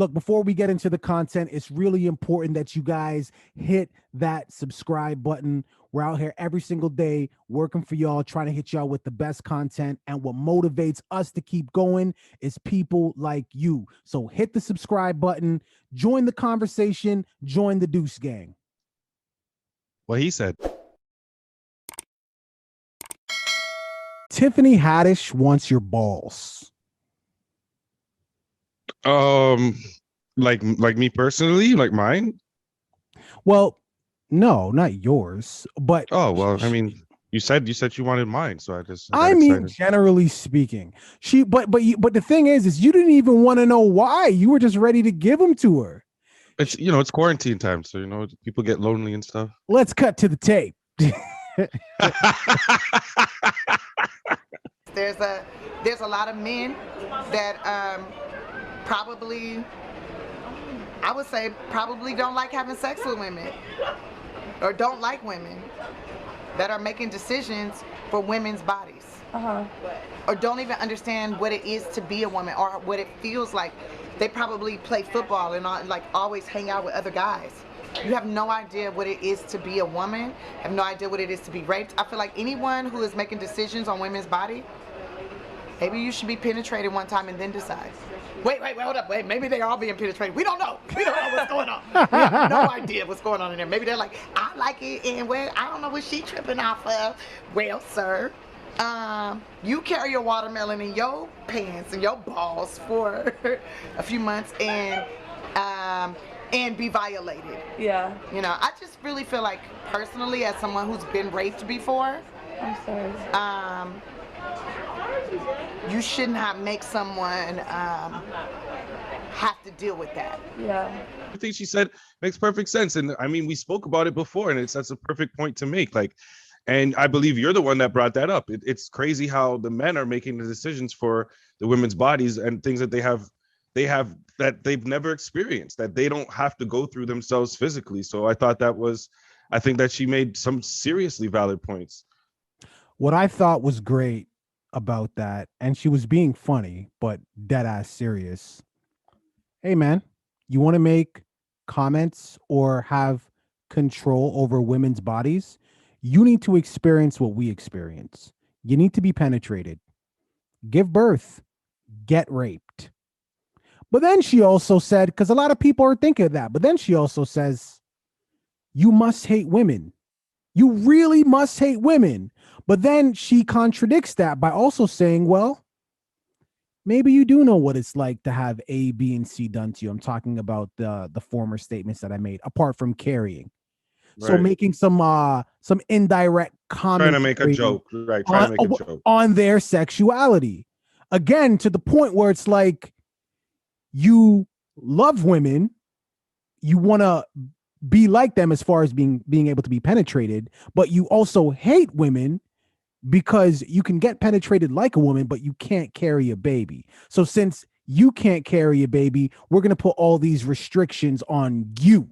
Look, before we get into the content, it's really important that you guys hit that subscribe button. We're out here every single day working for y'all, trying to hit y'all with the best content. And what motivates us to keep going is people like you. So hit the subscribe button, join the conversation, join the Deuce Gang. What he said. Tiffany Haddish wants your balls. Like me personally, like mine. Well, no, not yours, but Oh well, I mean, you said you wanted mine, so I got mean, excited. generally speaking, but the thing is you didn't even want to know why. You were just ready to give them to her. It's it's quarantine time, so people get lonely and stuff. Let's cut to the tape. There's a lot of men that probably, I would say, probably don't like having sex with women or don't like women that are making decisions for women's bodies. Or don't even understand what it is to be a woman or what it feels like. They probably play football and like always hang out with other guys. You have no idea what it is to be a woman, have no idea what it is to be raped. I feel like anyone who is making decisions on women's body, maybe you should be penetrated one time and then decide. Wait, hold up, maybe they're all being penetrated. We don't know. We don't know what's going on. We have no idea what's going on in there. Maybe they're like, I like it, and well, I don't know what she tripping off of. Well, sir, you carry your watermelon in your pants and your balls for a few months and be violated. Yeah. I just really feel like, personally, as someone who's been raped before, I'm sorry. You should not make someone have to deal with that. Yeah. I think she said makes perfect sense, and I mean, we spoke about it before, and that's a perfect point to make. Like, and I believe you're the one that brought that up. It's crazy how the men are making the decisions for the women's bodies and things that they have that they've never experienced, that they don't have to go through themselves physically. So I think that she made some seriously valid points. What I thought was great about that, and she was being funny, but dead ass serious. Hey man, you want to make comments or have control over women's bodies? You need to experience what we experience. You need to be penetrated, give birth, get raped. But then she also said, because a lot of people are thinking of that, but then she also says, you must hate women. You really must hate women. But then she contradicts that by also saying, well, maybe you do know what it's like to have A, B, and C done to you. I'm talking about the former statements that I made, apart from carrying. Right. So making some indirect comments. Trying to make a joke, right? Trying to make a joke on their sexuality. Again, to the point where it's like, you love women, you want to be like them as far as being able to be penetrated, but you also hate women because you can get penetrated like a woman, but you can't carry a baby. So since you can't carry a baby, we're going to put all these restrictions on you.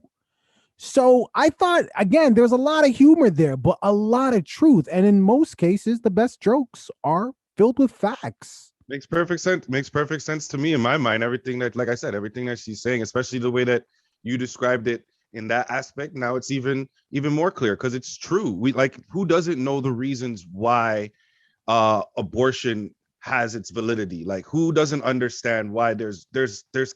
So I thought, again, there's a lot of humor there, but a lot of truth. And in most cases, the best jokes are filled with facts. Makes perfect sense to me in my mind. Everything that, like I said, everything that she's saying, especially the way that you described it in that aspect, now it's even more clear because it's true. We who doesn't know the reasons why abortion has its validity? Like, who doesn't understand why there's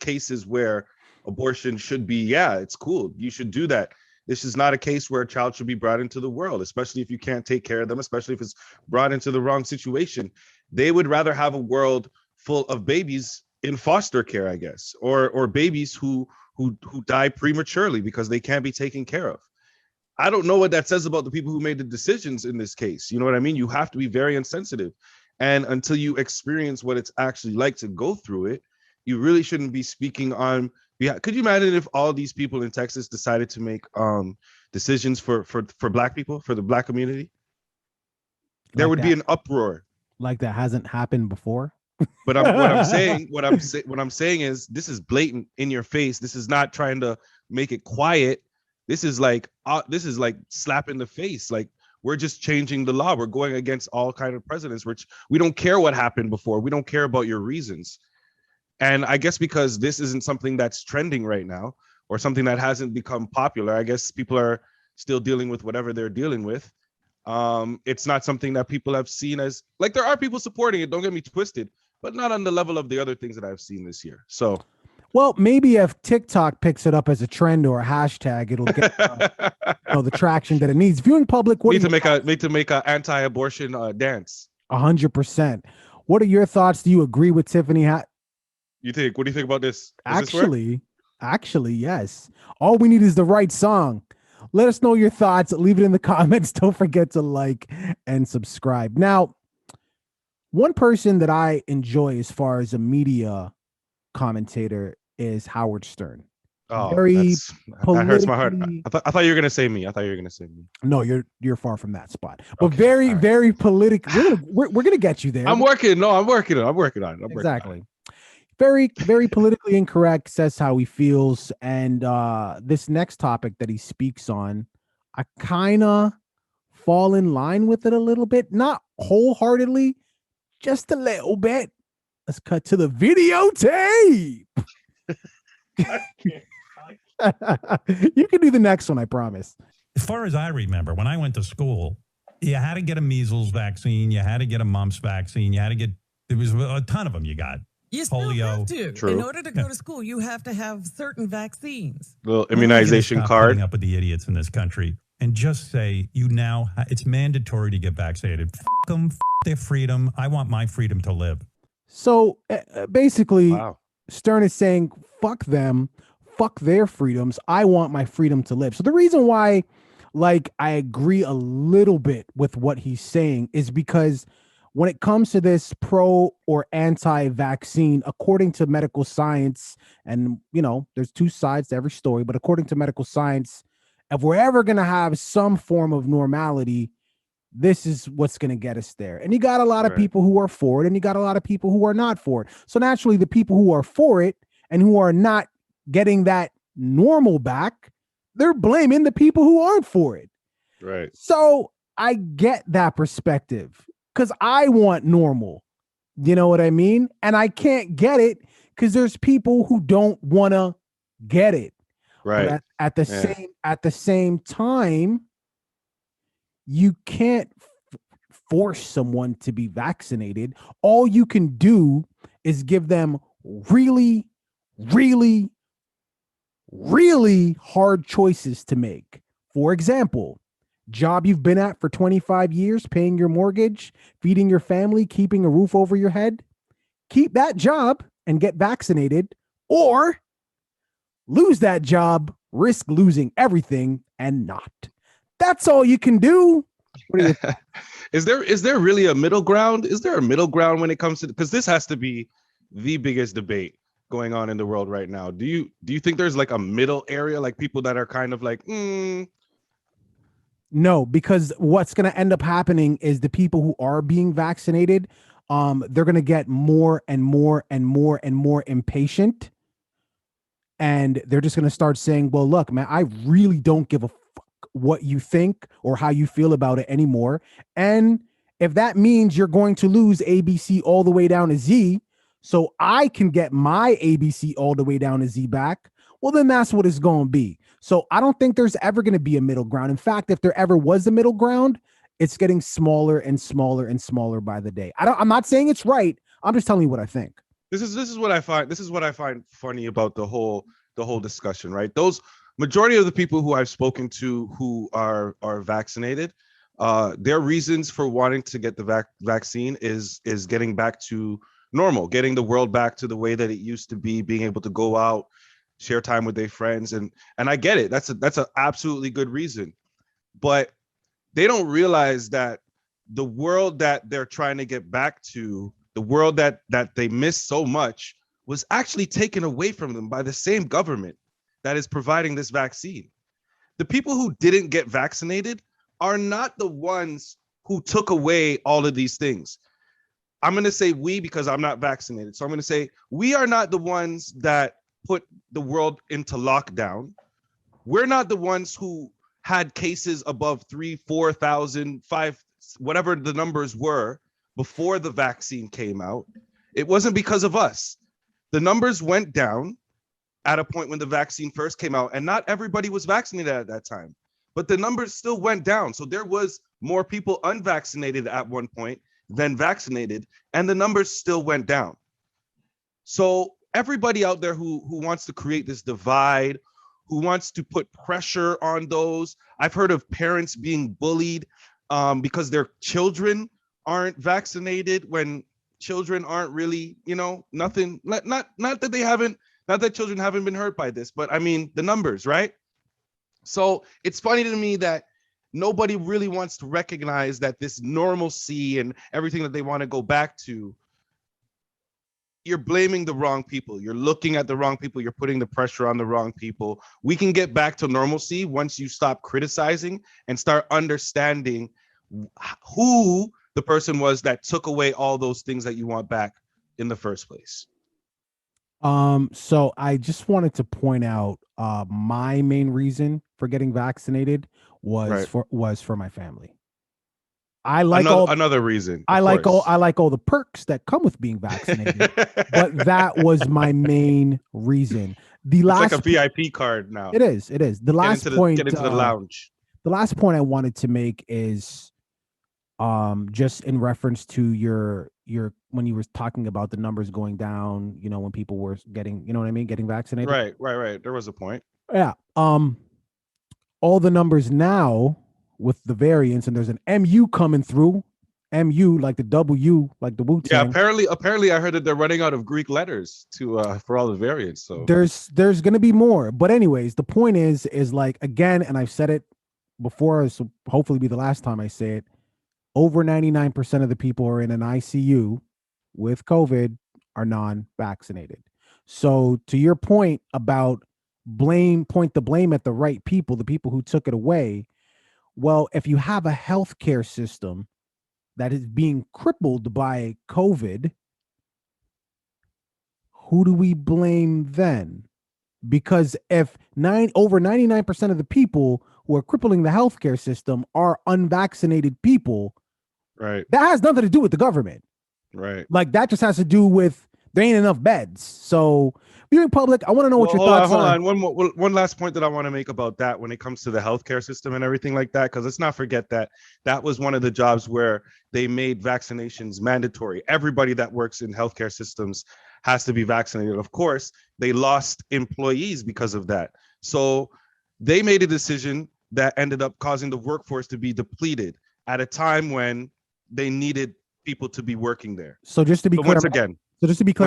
cases where abortion should be, yeah, it's cool, you should do that. This is not a case where a child should be brought into the world, especially if you can't take care of them, especially if it's brought into the wrong situation. They would rather have a world full of babies in foster care, I guess, or babies who die prematurely because they can't be taken care of. I don't know what that says about the people who made the decisions in this case. You know what I mean? You have to be very insensitive. And until you experience what it's actually like to go through it, you really shouldn't be speaking on. Yeah, could you imagine if all these people in Texas decided to make decisions for Black people, for the Black community? There would be an uproar. Like that hasn't happened before. But what I'm saying is, this is blatant, in your face. This is not trying to make it quiet. This is like slap in the face. Like, we're just changing the law. We're going against all kind of precedents, which we don't care what happened before. We don't care about your reasons. And I guess because this isn't something that's trending right now or something that hasn't become popular, I guess people are still dealing with whatever they're dealing with. It's not something that people have seen as, like, there are people supporting it, don't get me twisted, but not on the level of the other things that I've seen this year. So, well, maybe if TikTok picks it up as a trend or a hashtag, it'll get the traction that it needs. Viewing public, what need to make a anti-abortion dance. 100%. What are your thoughts? Do you agree with Tiffany? What do you think about this? Actually, yes. All we need is the right song. Let us know your thoughts. Leave it in the comments. Don't forget to like and subscribe. Now, one person that I enjoy as far as a media commentator is Howard Stern. Oh, that hurts my heart. I thought you were gonna say me. No, you're far from that spot. But okay, very political. We're gonna get you there. I'm working on it. Exactly. Very politically incorrect. Says how he feels, and this next topic that he speaks on, I kind of fall in line with it a little bit, not wholeheartedly, just a little bit. Let's cut to the videotape. You can do the next one, I promise. As far as I remember, when I went to school, you had to get a measles vaccine, you had to get a mumps vaccine, there was a ton of them you got. You still polio. have to. True. In order to go to school, you have to have certain vaccines. Little immunization card. Putting up with the idiots in this country and just say it's mandatory to get vaccinated. F them, their freedom. I want my freedom to live. So basically, wow. Stern is saying, fuck them, fuck their freedoms. I want my freedom to live. So the reason why, I agree a little bit with what he's saying is because when it comes to this pro or anti-vaccine, according to medical science, and, there's two sides to every story, but according to medical science, if we're ever going to have some form of normality, this is what's going to get us there. And you got a lot of people who are for it, and you got a lot of people who are not for it. So naturally, the people who are for it and who are not getting that normal back, they're blaming the people who aren't for it. Right. So I get that perspective because I want normal. You know what I mean? And I can't get it because there's people who don't want to get it. Right. At the same time, you can't force someone to be vaccinated. All you can do is give them really, really, really hard choices to make. For example, job you've been at for 25 years, paying your mortgage, feeding your family, keeping a roof over your head. Keep that job and get vaccinated, or lose that job, risk losing everything and not. That's all you can do. Is there really a middle ground? Is there a middle ground when it comes to, because this has to be the biggest debate going on in the world right now. Do you think there's a middle area, people that are kind of No, because what's going to end up happening is the people who are being vaccinated, they're going to get more and more and more and more impatient. And they're just going to start saying, well, look, man, I really don't give a fuck what you think or how you feel about it anymore. And if that means you're going to lose ABC all the way down to Z, so I can get my ABC all the way down to Z back, well, then that's what it's going to be. So I don't think there's ever going to be a middle ground. In fact, if there ever was a middle ground, it's getting smaller and smaller and smaller by the day. I'm not saying it's right. I'm just telling you what I think. This is what I find funny about the whole discussion, right? Those majority of the people who I've spoken to who are vaccinated, their reasons for wanting to get the vaccine is getting back to normal, getting the world back to the way that it used to be, being able to go out, share time with their friends, and I get it. That's an absolutely good reason, but they don't realize that the world that they're trying to get back to, the world that they miss so much, was actually taken away from them by the same government that is providing this vaccine. The people who didn't get vaccinated are not the ones who took away all of these things. I'm going to say we because I'm not vaccinated. So I'm going to say we are not the ones that put the world into lockdown. We're not the ones who had cases above 3,000, 4,000, 5, whatever the numbers were before the vaccine came out. It wasn't because of us. The numbers went down at a point when the vaccine first came out, and not everybody was vaccinated at that time, but the numbers still went down. So there was more people unvaccinated at one point than vaccinated, and the numbers still went down. So everybody out there who wants to create this divide, who wants to put pressure on those, I've heard of parents being bullied because their children aren't vaccinated when children aren't really, nothing, not that children haven't been hurt by this, but I mean the numbers, right? So it's funny to me that nobody really wants to recognize that this normalcy and everything that they want to go back to, you're blaming the wrong people. You're looking at the wrong people. You're putting the pressure on the wrong people. We can get back to normalcy once you stop criticizing and start understanding who the person was that took away all those things that you want back in the first place. So I just wanted to point out my main reason for getting vaccinated was for my family. I like another reason. I like all the perks that come with being vaccinated, but that was my main reason. It's like a VIP card now. It is. The last point. Get into the lounge. The last point I wanted to make is, just in reference to your when you were talking about the numbers going down. When people were getting, getting vaccinated. Right. There was a point. Yeah. All the numbers now with the variants, and there's an MU coming through. MU, like the W, like the Wu-Tang. Yeah, apparently I heard that they're running out of Greek letters for all the variants. So there's gonna be more. But anyways, the point is like, again, and I've said it before, so hopefully be the last time I say it, over 99% of the people who are in an ICU with COVID are non-vaccinated. So to your point about point the blame at the right people, the people who took it away. Well, if you have a healthcare system that is being crippled by COVID, who do we blame then? Because if over 99% of the people who are crippling the healthcare system are unvaccinated people, right, that has nothing to do with the government. Right. Like, that just has to do with there ain't enough beds. So, viewing public, I want to know what your thoughts are. Hold on. One last point that I want to make about that when it comes to the healthcare system and everything like that, because let's not forget that was one of the jobs where they made vaccinations mandatory. Everybody that works in healthcare systems has to be vaccinated. Of course, they lost employees because of that. So they made a decision that ended up causing the workforce to be depleted at a time when they needed people to be working there. So just to be clear,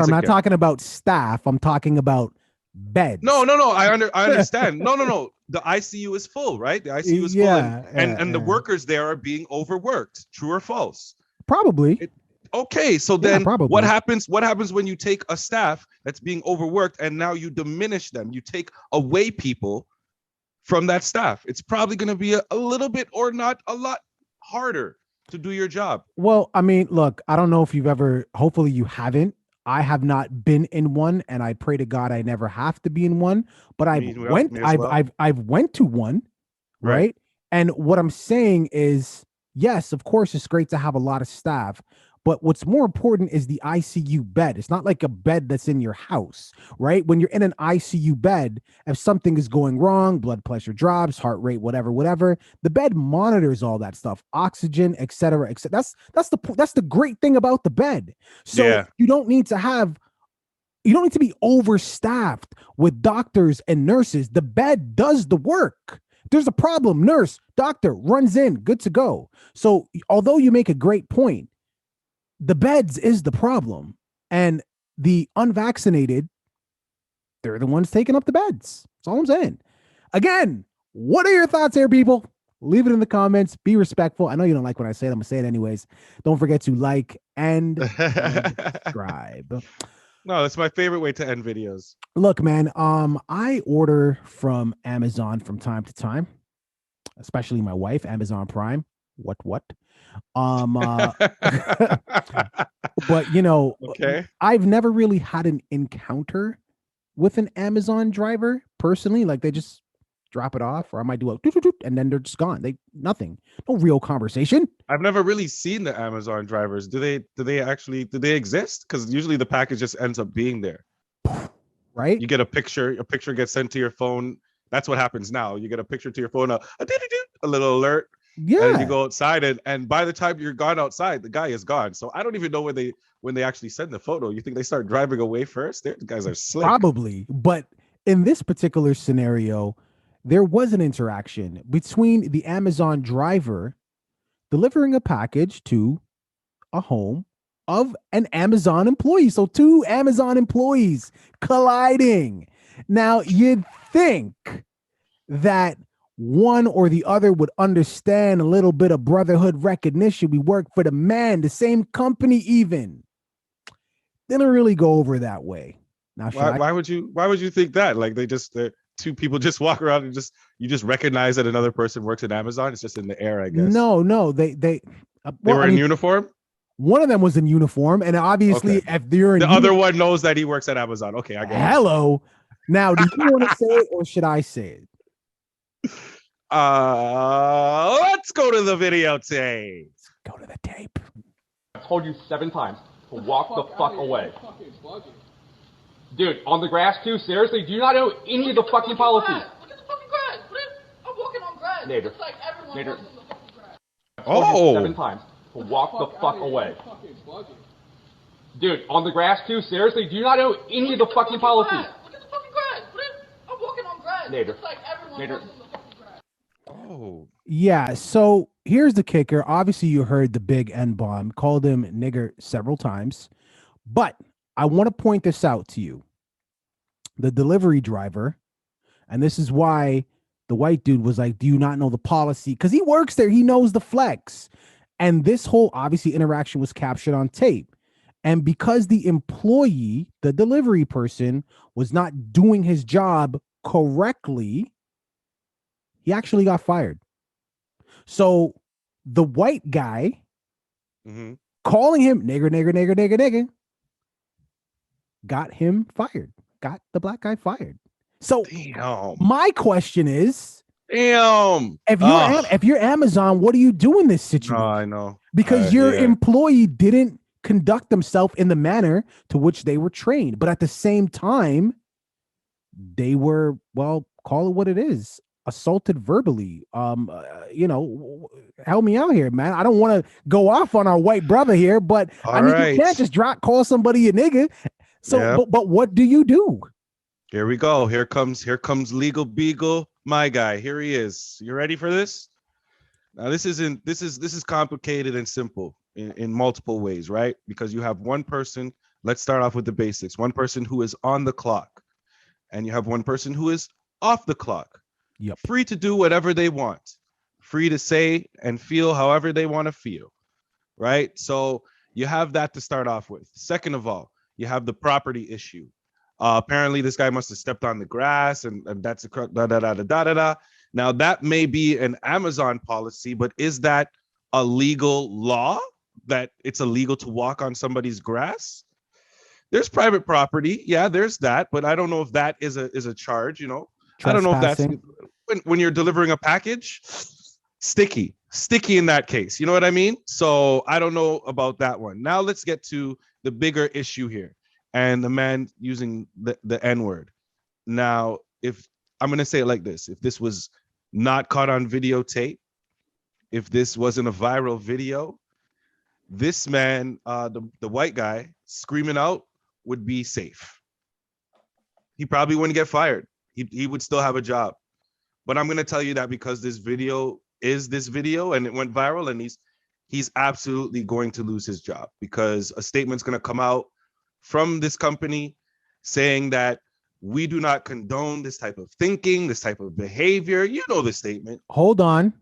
I'm not talking about staff. I'm talking about beds. No. I understand. No. The ICU is full, right? The ICU is full, and the workers there are being overworked. True or false? Probably. Okay, so then what happens? What happens when you take a staff that's being overworked and now you diminish them? You take away people from that staff. It's probably going to be a little bit, or not a lot, harder to do your job. Well, I mean, look, I don't know if you've ever, hopefully you haven't. I have not been in one, and I pray to God I never have to be in one, but I've went to one, right? And what I'm saying is, yes, of course, it's great to have a lot of staff, but what's more important is the ICU bed. It's not like a bed that's in your house, right? When you're in an ICU bed, if something is going wrong, blood pressure drops, heart rate, whatever, the bed monitors all that stuff, oxygen, et cetera, et cetera. That's the great thing about the bed. So you don't need to be overstaffed with doctors and nurses. The bed does the work. There's a problem, nurse, doctor runs in, good to go. So although you make a great point, the beds is the problem, and the unvaccinated, they're the ones taking up the beds. That's all I'm saying. Again, what are your thoughts here, people? Leave it in the comments. Be respectful. I know you don't like when I say it. I'm gonna say it anyways. Don't forget to like and subscribe. No, that's my favorite way to end videos. Look, man, I order from Amazon from time to time, especially my wife, Amazon Prime. What? But okay. I've never really had an encounter with an Amazon driver personally. Like, they just drop it off, or I might do a and then they're just gone. Nothing. No real conversation. I've never really seen the Amazon drivers. Do they exist? Because usually the package just ends up being there. right? You get a picture gets sent to your phone. That's what happens now. You get a picture to your phone, a little alert. Yeah. And then you go outside, and by the time you're gone outside, the guy is gone. So I don't even know when they actually send the photo. You think they start driving away first? The guys are slick. Probably. But in this particular scenario, there was an interaction between the Amazon driver delivering a package to a home of an Amazon employee. So two Amazon employees colliding. Now, you'd think that one or the other would understand a little bit of brotherhood recognition. We work for the man, the same company even. Didn't really go over that way. Now, why would you think that? Like two people just walk around and you just recognize that another person works at Amazon? It's just in the air, I guess. No, they were in uniform? One of them was in uniform, and obviously if you're in the other one knows that he works at Amazon. Okay, I get it. Hello. Now, do you want to say it or should I say it? Let's go to the videotape. Go to the tape. I told you 7 times to walk the fuck away. Dude, on the grass too? Seriously? Do you not know any of the fucking policies? Look at the fucking grass. I'm walking on grass. Nader. It's like everyone Nader. walks on the fucking grass. I told you 7 times to walk the fuck away. Dude, on the grass too? Seriously? Do you not know any of the fucking policies? Look at the fucking grass. I'm walking on grass. Nader. It's like everyone Nader. walks on the fucking grass. Oh. Yeah, so here's the kicker. Obviously, you heard the big N-bomb, called him nigger several times. But I want to point this out to you. The delivery driver, and this is why the white dude was like, do you not know the policy? Because he works there. He knows the flex. And this whole, obviously, interaction was captured on tape. And because the employee, the delivery person, was not doing his job correctly, he actually got fired. So the white guy calling him nigger, got him fired. Got the black guy fired. So my question is, if you're Amazon, what do you do in this situation? Oh, I know. Because your employee didn't conduct themselves in the manner to which they were trained. But at the same time, they were, well, call it what it is, assaulted verbally. Help me out here, man. I don't want to go off on our white brother here, but you can't just call somebody a nigga. So, but what do you do? Here we go. Here comes Legal Beagle, my guy. Here he is. You ready for this? Now, this is complicated and simple in multiple ways, right? Because you have one person. Let's start off with the basics. One person who is on the clock, and you have one person who is off the clock. Yep. Free to do whatever they want. Free to say and feel however they want to feel, right? So you have that to start off with. Second of all, you have the property issue. Apparently, this guy must have stepped on the grass, and that's a Now, that may be an Amazon policy, but is that a legal law that it's illegal to walk on somebody's grass? There's private property. Yeah, there's that, but I don't know if that is a charge, I don't know if that's when you're delivering a package, sticky in that case. You know what I mean? So I don't know about that one. Now let's get to the bigger issue here and the man using the N-word. Now, if I'm going to say it like this, if this was not caught on videotape, if this wasn't a viral video, this man, the white guy screaming out would be safe. He probably wouldn't get fired. He would still have a job. But I'm going to tell you that because this video is this video and it went viral, and he's absolutely going to lose his job because a statement's going to come out from this company saying that we do not condone this type of thinking, this type of behavior. You know the statement. Hold on.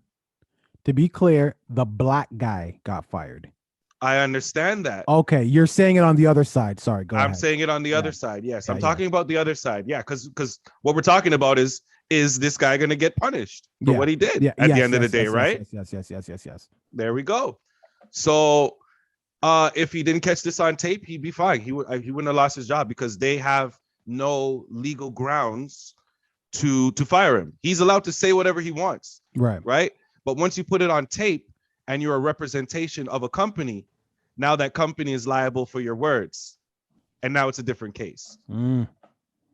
To be clear, the black guy got fired. I understand that. Okay, you're saying it on the other side. Sorry, go ahead. I'm saying it on the other side. Yes, I'm talking about the other side. Yeah, because what we're talking about is this guy going to get punished for what he did at the end of the day, right? Yes. There we go. So if he didn't catch this on tape, he'd be fine. He wouldn't have lost his job because they have no legal grounds to fire him. He's allowed to say whatever he wants. Right. But once you put it on tape and you're a representation of a company, now that company is liable for your words. And now it's a different case.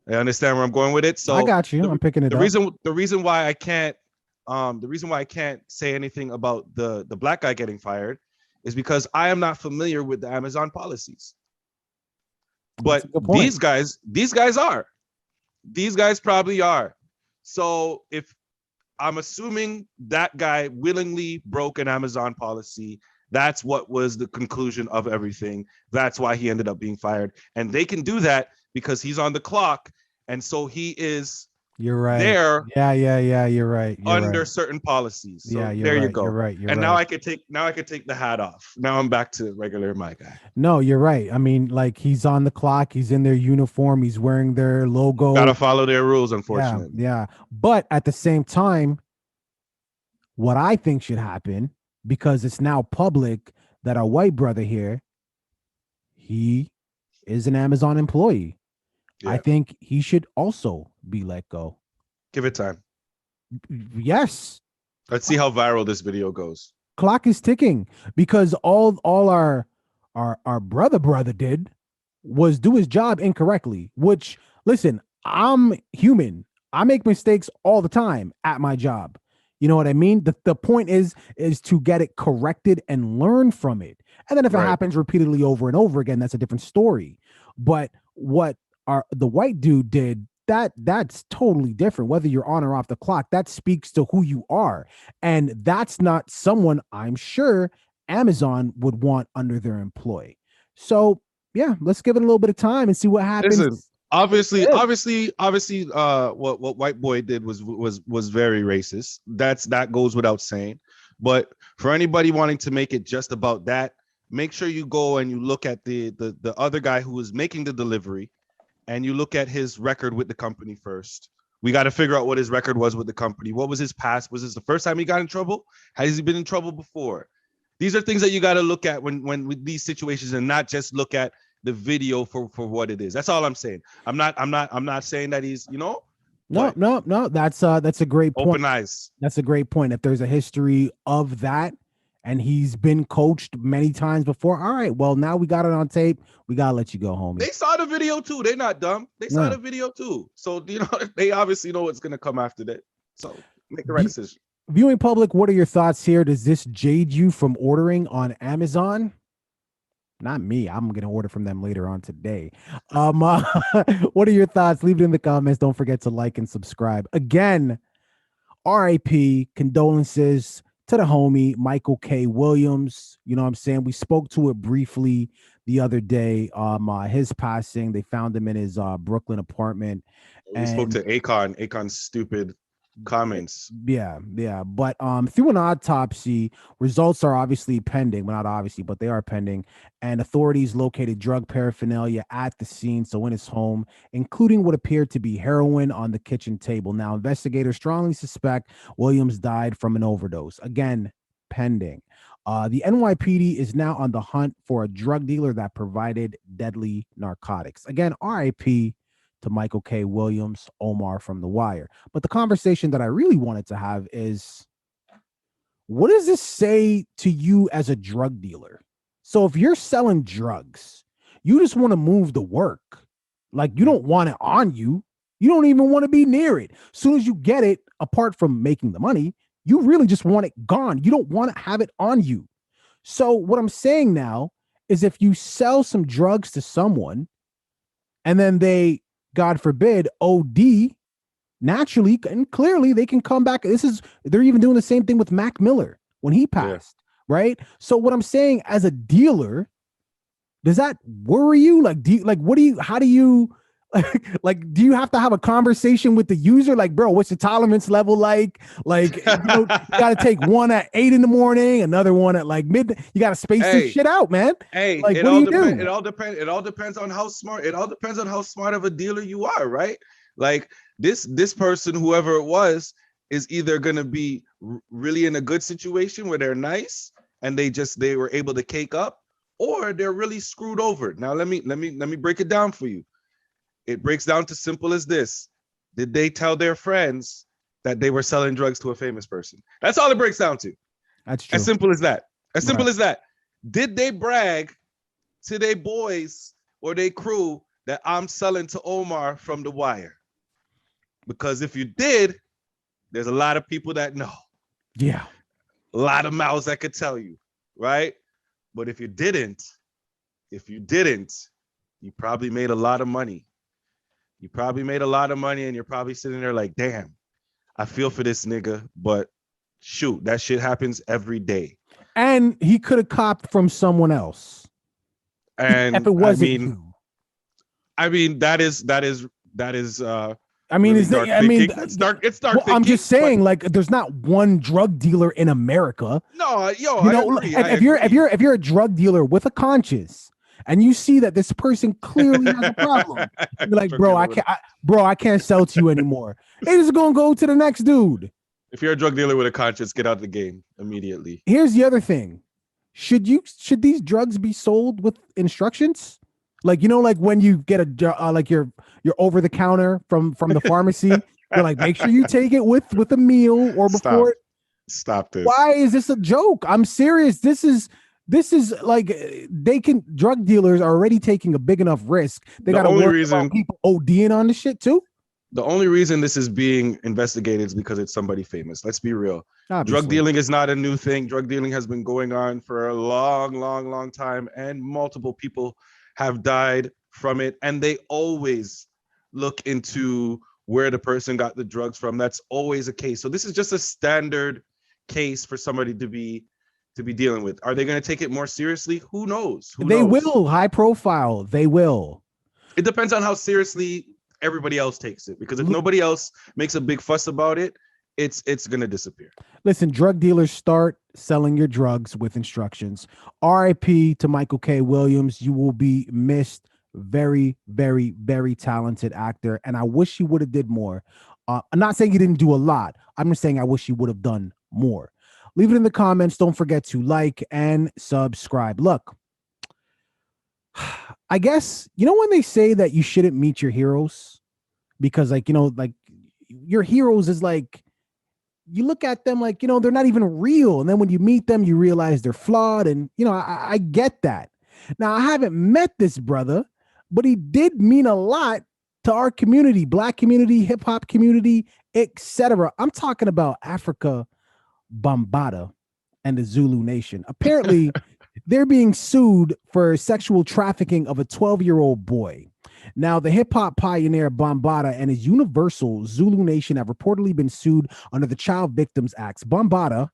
I understand where I'm going with it. So I got you. I'm picking it up. The reason why I can't say anything about the black guy getting fired is because I am not familiar with the Amazon policies. But these guys are. These guys probably are. So if I'm assuming that guy willingly broke an Amazon policy, that's what was the conclusion of everything. That's why he ended up being fired. And they can do that because he's on the clock. And so he is You're right. There. Yeah. You're right. Under certain policies. So yeah, there you go. You're right. And now I could take the hat off. Now I'm back to regular my guy. No, you're right. I mean, like he's on the clock. He's in their uniform. He's wearing their logo. Gotta follow their rules, unfortunately. Yeah. But at the same time, what I think should happen, because it's now public that our white brother here, he is an Amazon employee. Yeah. I think he should also be let go. Give it time. Yes. Let's see how viral this video goes. Clock is ticking, because all our brother did was do his job incorrectly, which, listen, I'm human. I make mistakes all the time at my job. You know what I mean? The point is to get it corrected and learn from it. And then if it happens repeatedly over and over again, that's a different story. But what the white dude did, that's totally different. Whether you're on or off the clock, that speaks to who you are. And that's not someone I'm sure Amazon would want under their employ. So yeah, let's give it a little bit of time and see what happens. Listen, obviously, what White Boy did was very racist. That goes without saying. But for anybody wanting to make it just about that, make sure you go and you look at the other guy who was making the delivery, and you look at his record with the company first. We got to figure out what his record was with the company. What was his past? Was this the first time he got in trouble? Has he been in trouble before? These are things that you got to look at when with these situations, and not just look at the video for what it is. That's all I'm saying. I'm not saying that he's, No. That's a great point. Open eyes. That's a great point. If there's a history of that and he's been coached many times before, all right, well, now we got it on tape. We got to let you go, homie. They saw the video too. They're not dumb. They saw the video too. So, they obviously know what's going to come after that. So make the right decision. Viewing public, what are your thoughts here? Does this jade you from ordering on Amazon? Not me. I'm going to order from them later on today. What are your thoughts? Leave it in the comments. Don't forget to like and subscribe. Again, RIP, condolences to the homie, Michael K. Williams. You know what I'm saying? We spoke to it briefly the other day. His passing, they found him in his Brooklyn apartment. We spoke to Akon's stupid comments. Yeah. But through an autopsy, results are obviously pending. Well, not obviously, but they are pending. And authorities located drug paraphernalia at the scene, so in his home, including what appeared to be heroin on the kitchen table. Now, investigators strongly suspect Williams died from an overdose. Again, pending. The NYPD is now on the hunt for a drug dealer that provided deadly narcotics. Again, RIP to Michael K. Williams, Omar from The Wire. But the conversation that I really wanted to have is, what does this say to you as a drug dealer? So if you're selling drugs, you just want to move the work. Like, you don't want it on you. You don't even want to be near it. As soon as you get it, apart from making the money, you really just want it gone. You don't want to have it on you. So what I'm saying now is, if you sell some drugs to someone and then they, God forbid, OD, naturally and clearly they can come back. They're even doing the same thing with Mac Miller when he passed, right? So what I'm saying, as a dealer, does that worry you? Like, how do you do you have to have a conversation with the user? Like, bro, what's the tolerance level like? Like, you got to take one at 8 a.m, another one at like midnight. You got to space this shit out, man. Hey, like, what do you do? It all depends on how smart. It all depends on how smart of a dealer you are, right? Like, this person, whoever it was, is either gonna be really in a good situation where they're nice and they were able to cake up, or they're really screwed over. Now let me break it down for you. It breaks down to simple as this: did they tell their friends that they were selling drugs to a famous person? That's all it breaks down to. That's true. As simple as that. As simple as that. Did they brag to their boys or their crew that I'm selling to Omar from The Wire? Because if you did, there's a lot of people that know. Yeah. A lot of mouths that could tell you, right? But if you didn't, you probably made a lot of money. You probably made a lot of money, and you're probably sitting there like, damn, I feel for this nigga, but shoot, that shit happens every day. And he could have copped from someone else. And if it wasn't you. I mean, that is I mean, really is dark that, thinking. It's dark thinking. I'm just saying, like, there's not one drug dealer in America. No, yo, you know, I agree. if you're a drug dealer with a conscience and you see that this person clearly has a problem, you're like, bro, I can't sell to you anymore. They just gonna go to the next dude. If you're a drug dealer with a conscience, get out of the game immediately. Here's the other thing: should these drugs be sold with instructions? Like, you know, like when you get like you're over the counter from the pharmacy, you're like, make sure you take it with a meal or before. Stop this. Why is this a joke? I'm serious. This is like drug dealers are already taking a big enough risk. They got to worry about people ODing on the shit too. The only reason this is being investigated is because it's somebody famous. Let's be real. Obviously. Drug dealing is not a new thing. Drug dealing has been going on for a long time, and multiple people have died from it, and they always look into where the person got the drugs from. That's always a case. So this is just a standard case for somebody to be dealing with. Are they going to take it more seriously? Who knows? They will. High profile. They will. It depends on how seriously everybody else takes it, because if nobody else makes a big fuss about it, it's going to disappear. Listen, drug dealers, start selling your drugs with instructions. RIP to Michael K. Williams. You will be missed. Very, very, very talented actor. And I wish he would have did more. I'm not saying he didn't do a lot. I'm just saying I wish he would have done more. Leave it in the comments. Don't forget to like and subscribe. Look, I guess, you know, when they say that you shouldn't meet your heroes because, like, you know, like your heroes is like, you look at them like, you know, they're not even real. And then when you meet them, you realize they're flawed. And, you know, I get that. Now, I haven't met this brother, but he did mean a lot to our community, Black community, hip hop community, etc. I'm talking about Africa Bambaataa and the Zulu Nation. Apparently, they're being sued for sexual trafficking of a 12-year-old boy. Now, the hip-hop pioneer Bambaataa and his Universal Zulu Nation have reportedly been sued under the Child Victims Act. Bambaataa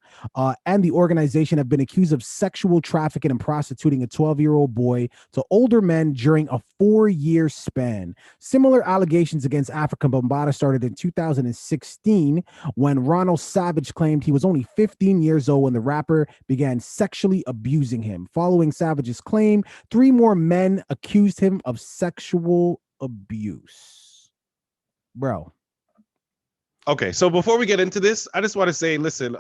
and the organization have been accused of sexual trafficking and prostituting a 12-year-old boy to older men during a 4-year span. Similar allegations against Africa Bambaataa started in 2016 when Ronald Savage claimed he was only 15 years old when the rapper began sexually abusing him. Following Savage's claim, 3 more men accused him of sexual abuse. Bro. Okay, so before we get into this, I just want to say, listen,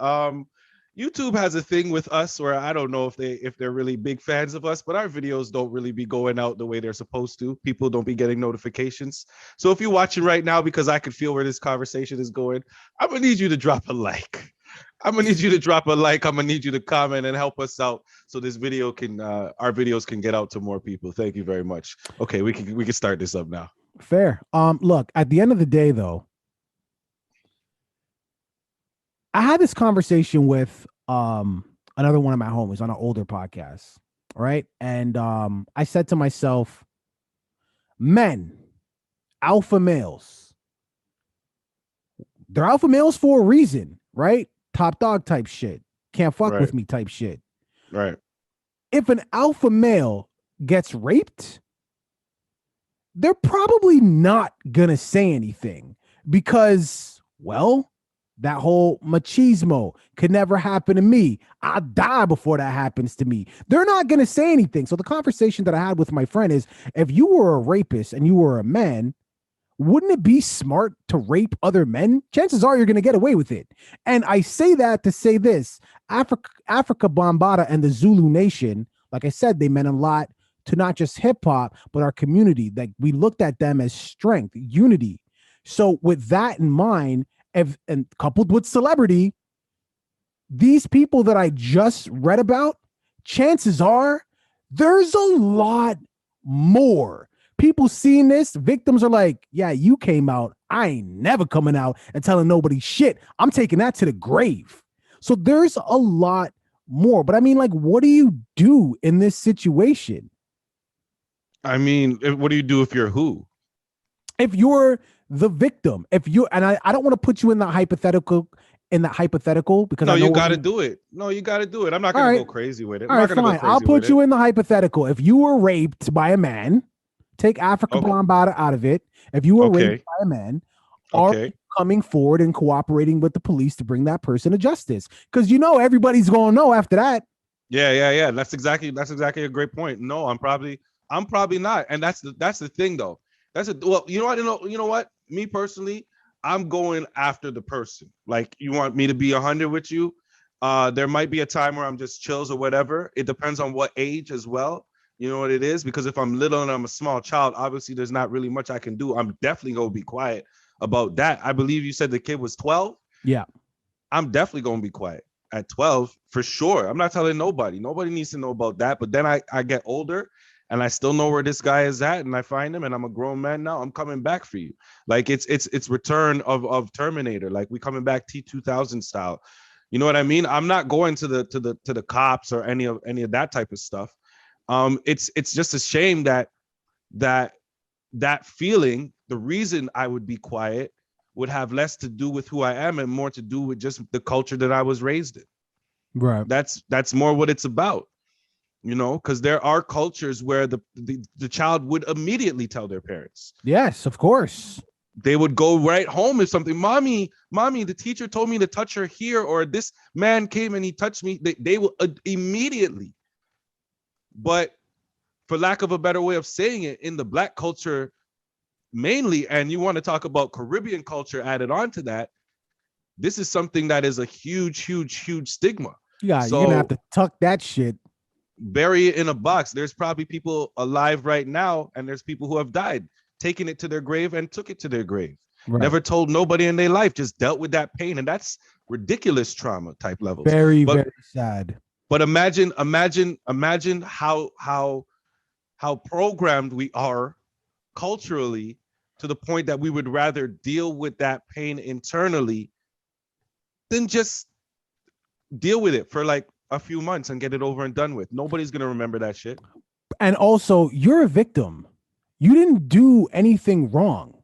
YouTube has a thing with us where I don't know if they're really big fans of us, but our videos don't really be going out the way they're supposed to. People don't be getting notifications. So if you're watching right now, because I can feel where this conversation is going, I'm gonna need you to drop a like. I'm gonna need you to drop a like. I'm gonna need you to comment and help us out so this video can our videos can get out to more people. Thank you very much. Okay, we can start this up now. Fair. Look, at the end of the day, though, I had this conversation with another one of my homies on an older podcast, right? And I said to myself, men, alpha males, they're alpha males for a reason, right? Top dog type shit. Can't fuck with me type shit. Right. If an alpha male gets raped, they're probably not gonna say anything because, well, that whole machismo could never happen to me. I'll die before that happens to me. They're not gonna say anything. So the conversation that I had with my friend is, if you were a rapist and you were a man, wouldn't it be smart to rape other men? Chances are you're going to get away with it. And I say that to say this, Africa Bambaataa and the Zulu Nation, like I said, they meant a lot to not just hip hop, but our community. Like, we looked at them as strength, unity. So with that in mind, and coupled with celebrity, these people that I just read about, chances are there's a lot more People seeing this, victims are like, yeah, you came out. I ain't never coming out and telling nobody shit. I'm taking that to the grave. So there's a lot more. But I mean, like, what do you do in this situation? I mean, what do you do if you're who? If you're the victim, if you and I don't want to put you in that hypothetical because No, I know you got to do it. No, you got to do it. I'm not going to go crazy with it. All right, fine. I'll put you in the hypothetical. If you were raped by a man, take Africa Bombada out of it. If you were raped by a man, are you coming forward and cooperating with the police to bring that person to justice? Because you know everybody's going to know after that. Yeah. That's exactly a great point. No, I'm probably not. And that's the thing though. Well, you know what? Me personally, I'm going after the person. Like, you want me to be 100 with you? There might be a time where I'm just chills or whatever. It depends on what age as well. You know what it is? Because if I'm little and I'm a small child, obviously there's not really much I can do. I'm definitely going to be quiet about that. I believe you said the kid was 12. Yeah. I'm definitely going to be quiet at 12 for sure. I'm not telling nobody. Nobody needs to know about that. But then I get older and I still know where this guy is at, and I find him, and I'm a grown man now. I'm coming back for you. Like, it's return of Terminator. Like, we coming back T-2000 style. You know what I mean? I'm not going to the cops or any of that type of stuff. It's just a shame that feeling, the reason I would be quiet, would have less to do with who I am and more to do with just the culture that I was raised in. Right. That's more what it's about. You know, because there are cultures where the child would immediately tell their parents. Yes, of course. They would go right home if something, mommy, the teacher told me to touch her here, or this man came and he touched me. They will immediately. But for lack of a better way of saying it, in the Black culture mainly, and you want to talk about Caribbean culture added on to that, this is something that is a huge stigma. Yeah, so you're gonna have to tuck that shit. Bury it in a box. There's probably people alive right now, and there's people who have died, taking it to their grave and took it to their grave. Right. Never told nobody in their life, just dealt with that pain. And that's ridiculous trauma type levels. Very sad. But imagine how programmed we are culturally to the point that we would rather deal with that pain internally than just deal with it for like a few months and get it over and done with. Nobody's gonna remember that shit. And also, you're a victim. You didn't do anything wrong.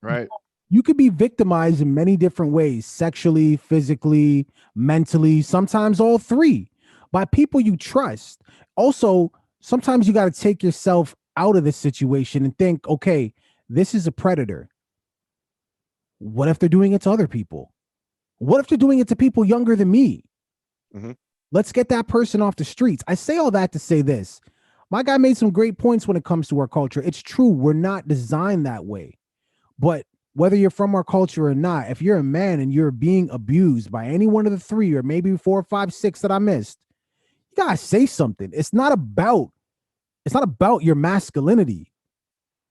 Right. You could be victimized in many different ways: sexually, physically, mentally, sometimes all three, by people you trust. Also, sometimes you got to take yourself out of this situation and think, okay, this is a predator. What if they're doing it to other people? What if they're doing it to people younger than me? Mm-hmm. Let's get that person off the streets. I say all that to say this. My guy made some great points when it comes to our culture. It's true. We're not designed that way. But whether you're from our culture or not, if you're a man and you're being abused by any one of the three, or maybe 4, 5, 6 that I missed, you gotta say something. It's not about your masculinity.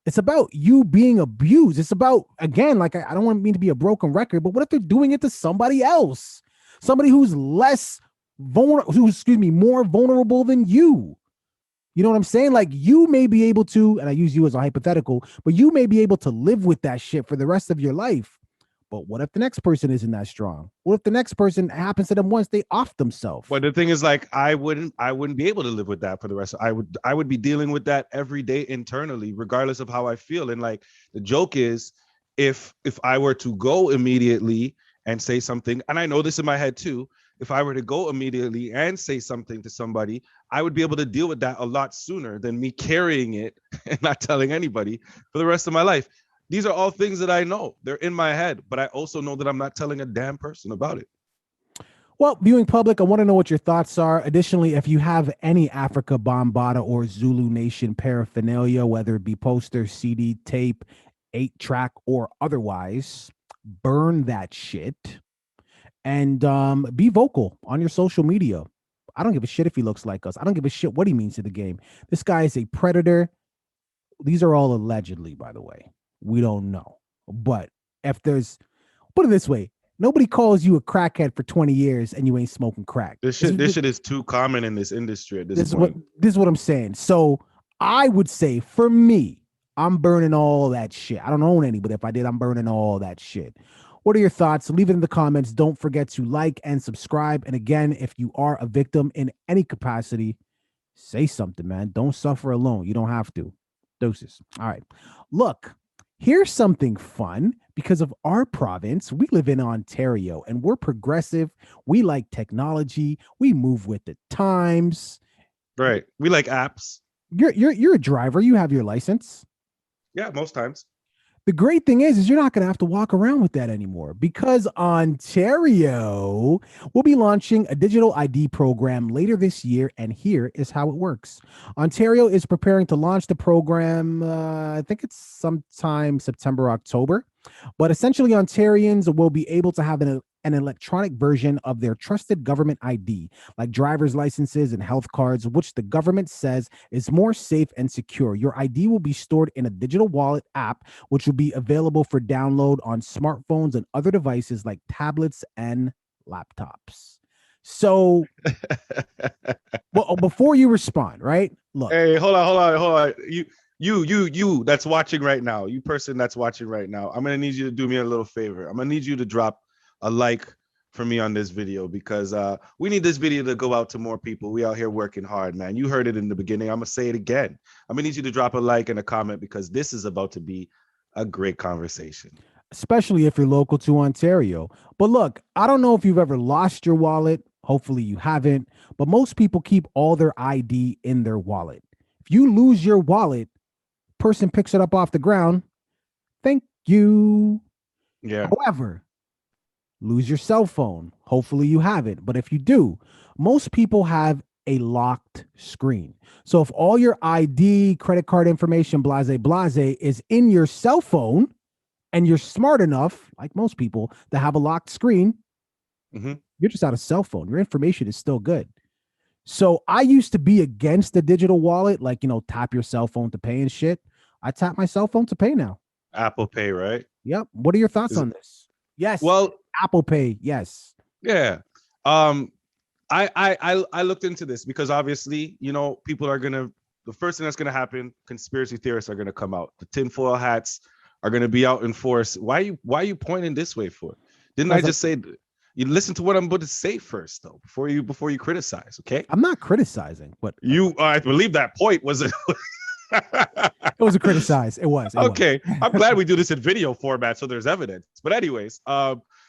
It's about you being abused. It's about, again, like, I don't want me to be a broken record, but what if they're doing it to somebody else? Somebody who's more vulnerable than you. You know what I'm saying? Like, you may be able to, and I use you as a hypothetical, but you may be able to live with that shit for the rest of your life. But what if the next person isn't that strong? What if the next person happens to them once they off themselves? But the thing is, like, I wouldn't be able to live with that for the rest. I would be dealing with that every day internally, regardless of how I feel. And like, the joke is, if I were to go immediately and say something, and I know this in my head too, if I were to go immediately and say something to somebody, I would be able to deal with that a lot sooner than me carrying it and not telling anybody for the rest of my life. These are all things that I know. They're in my head, but I also know that I'm not telling a damn person about it. Well, viewing public, I want to know what your thoughts are. Additionally, if you have any Africa Bombada or Zulu Nation paraphernalia, whether it be poster, CD, tape, 8-track, or otherwise, burn that shit. And be vocal on your social media. I don't give a shit if he looks like us. I don't give a shit what he means to the game. This guy is a predator. These are all allegedly, by the way. We don't know. But if there's, put it this way, nobody calls you a crackhead for 20 years and you ain't smoking crack. This shit is too common in this industry at this point. This is what I'm saying. So I would say, for me, I'm burning all that shit. I don't own any, but if I did, I'm burning all that shit. What are your thoughts? Leave it in the comments. Don't forget to like and subscribe. And again, if you are a victim in any capacity, say something, man. Don't suffer alone. You don't have to. Doses. All right. Look, here's something fun because of our province. We live in Ontario and we're progressive. We like technology. We move with the times. Right. We like apps. You're a driver. You have your license. Yeah, most times. The great thing is you're not going to have to walk around with that anymore because Ontario will be launching a digital ID program later this year, and here is how it works. Ontario is preparing to launch the program, I think it's sometime September, October, but essentially Ontarians will be able to have an electronic version of their trusted government ID, like driver's licenses and health cards, which the government says is more safe and secure. Your ID will be stored in a digital wallet app, which will be available for download on smartphones and other devices like tablets and laptops. So, well, before you respond, right? Look. Hey, hold on. You that's watching right now, you person that's watching right now, I'm gonna need you to do me a little favor. I'm gonna need you to drop a like for me on this video because we need this video to go out to more people. We out here working hard, man. You heard it in the beginning. I'm gonna say it again. I'm gonna need you to drop a like and a comment because this is about to be a great conversation, especially if you're local to Ontario. But look, I don't know if you've ever lost your wallet. Hopefully you haven't, but most people keep all their ID in their wallet. If you lose your wallet, person picks it up off the ground. Thank you. Yeah. However, lose your cell phone. Hopefully you haven't. But if you do, most people have a locked screen. So if all your ID, credit card information, blase is in your cell phone and you're smart enough, like most people, to have a locked screen, you're just out of cell phone. Your information is still good. So I used to be against the digital wallet, like, tap your cell phone to pay and shit. I tap my cell phone to pay now. Apple Pay, right? Yep. What are your thoughts on this? Yes. Well, Apple Pay. Yes. Yeah. I looked into this because obviously, people are the first thing that's gonna happen, conspiracy theorists are gonna come out. The tinfoil hats are gonna be out in force. Why are you pointing this way for? Didn't I just say you listen to what I'm about to say first, though, before you criticize, okay? I'm not criticizing, but I believe that point was it was a criticize. It was. Okay. I'm glad we do this in video format so there's evidence. But anyways,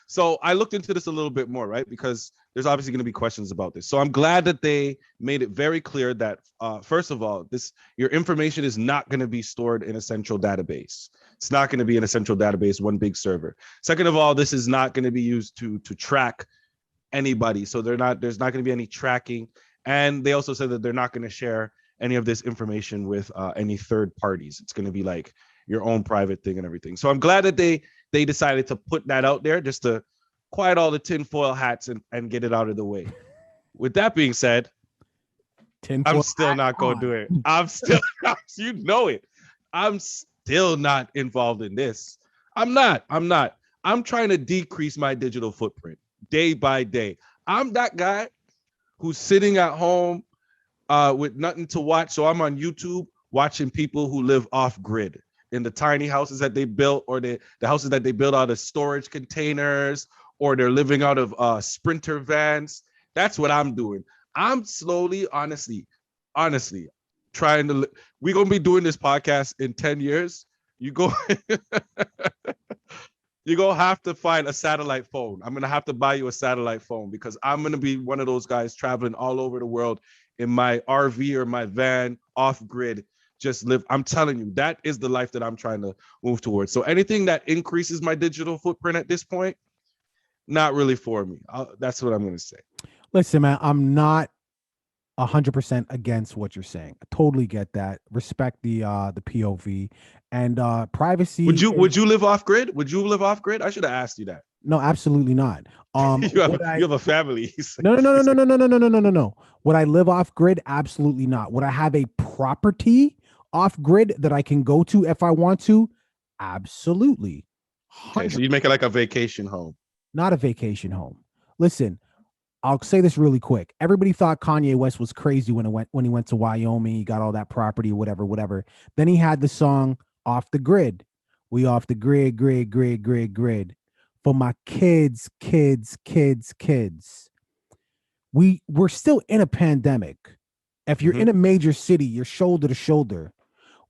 so I looked into this a little bit more, right? Because there's obviously going to be questions about this. So I'm glad that they made it very clear that, first of all, your information is not going to be stored in a central database. It's not going to be in a central database, one big server. Second of all, this is not going to be used to track anybody. So there's not going to be any tracking. And they also said that they're not going to share any of this information with any third parties. It's going to be like your own private thing and everything. So I'm glad that they decided to put that out there just to quiet all the tinfoil hats and get it out of the way. With that being said, I'm still not going to do it. I'm still, you know it. I'm still not involved in this. I'm not. I'm trying to decrease my digital footprint day by day. I'm that guy who's sitting at home with nothing to watch. So I'm on YouTube watching people who live off grid in the tiny houses that they built, or the houses that they built out of storage containers, or they're living out of Sprinter vans. That's what I'm doing. I'm slowly, honestly, trying to, we're going to be doing this podcast in 10 years. You're going to have to find a satellite phone. I'm going to have to buy you a satellite phone because I'm going to be one of those guys traveling all over the world in my RV or my van off grid. Just live. I'm telling you, that is the life that I'm trying to move towards. So anything that increases my digital footprint at this point, not really for me. That's what I'm going to say. Listen, man, I'm not 100% against what you're saying. I totally get that. Respect the POV and privacy. Would you live off grid? Would you live off grid? I should have asked you that. No, absolutely not. You have a family. No. Would I live off grid? Absolutely not. Would I have a property off grid that I can go to if I want to? Absolutely. Okay, so you'd make it like a vacation home. Not a vacation home. Listen, I'll say this really quick. Everybody thought Kanye West was crazy when he went to Wyoming. He got all that property, whatever. Then he had the song off the grid. We off the grid. For my kids. We're still in a pandemic. If you're in a major city, you're shoulder to shoulder.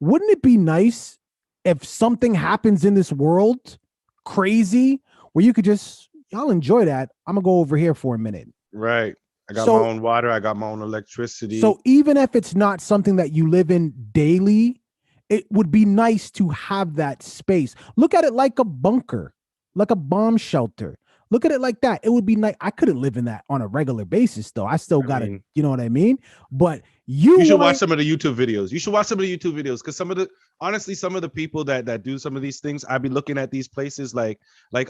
Wouldn't it be nice if something happens in this world crazy where you could just, y'all enjoy that. I'm gonna go over here for a minute. Right. I got my own water. I got my own electricity. So even if it's not something that you live in daily, it would be nice to have that space. Look at it like a bunker, like a bomb shelter. Look at it like that. It would be nice. I couldn't live in that on a regular basis, though. I still got to, you know what I mean? But you should watch some of the YouTube videos. You should watch some of the YouTube videos because some of the people that do some of these things, I'd be looking at these places like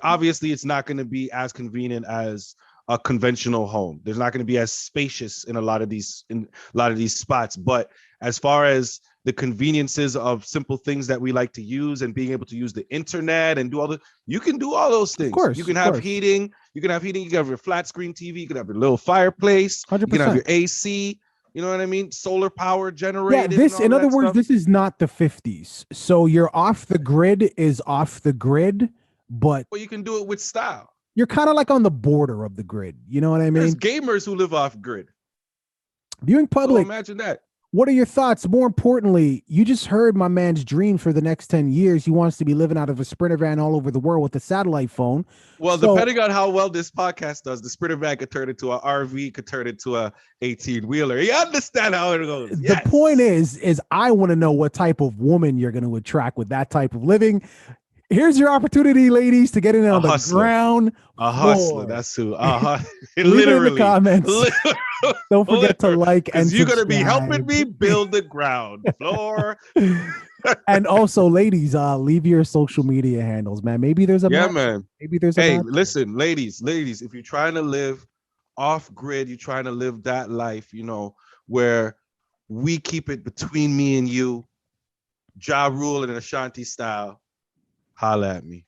obviously it's not going to be as convenient as a conventional home. There's not going to be as spacious in a lot of these spots. But as far as the conveniences of simple things that we like to use and being able to use the internet and you can do all those things. Of course, you can have heating. You can have your flat screen TV. You can have your little fireplace. 100%. You can have your AC. You know what I mean? Solar power generated. Yeah, in other words, this is not the 50s. So you're off the grid is off the grid, but you can do it with style. You're kind of like on the border of the grid. You know what I mean? There's gamers who live off grid. Viewing public. So imagine that. What are your thoughts? More importantly, you just heard my man's dream for the next 10 years. He wants to be living out of a Sprinter van all over the world with a satellite phone. Well, depending on how well this podcast does, the Sprinter van could turn into an RV, could turn into a 18-wheeler. You understand how it goes. The point is I want to know what type of woman you're going to attract with that type of living. Here's your opportunity, ladies, to get in on the ground. A hustler. That's who. Literally. In the comments. Don't forget to like and you're going to be helping me build the ground floor. And also, ladies, leave your social media handles, man. Maybe there's a man. Maybe there's listen, ladies, if you're trying to live off grid, you're trying to live that life, where we keep it between me and you, Ja Rule and Ashanti style. Holla at me.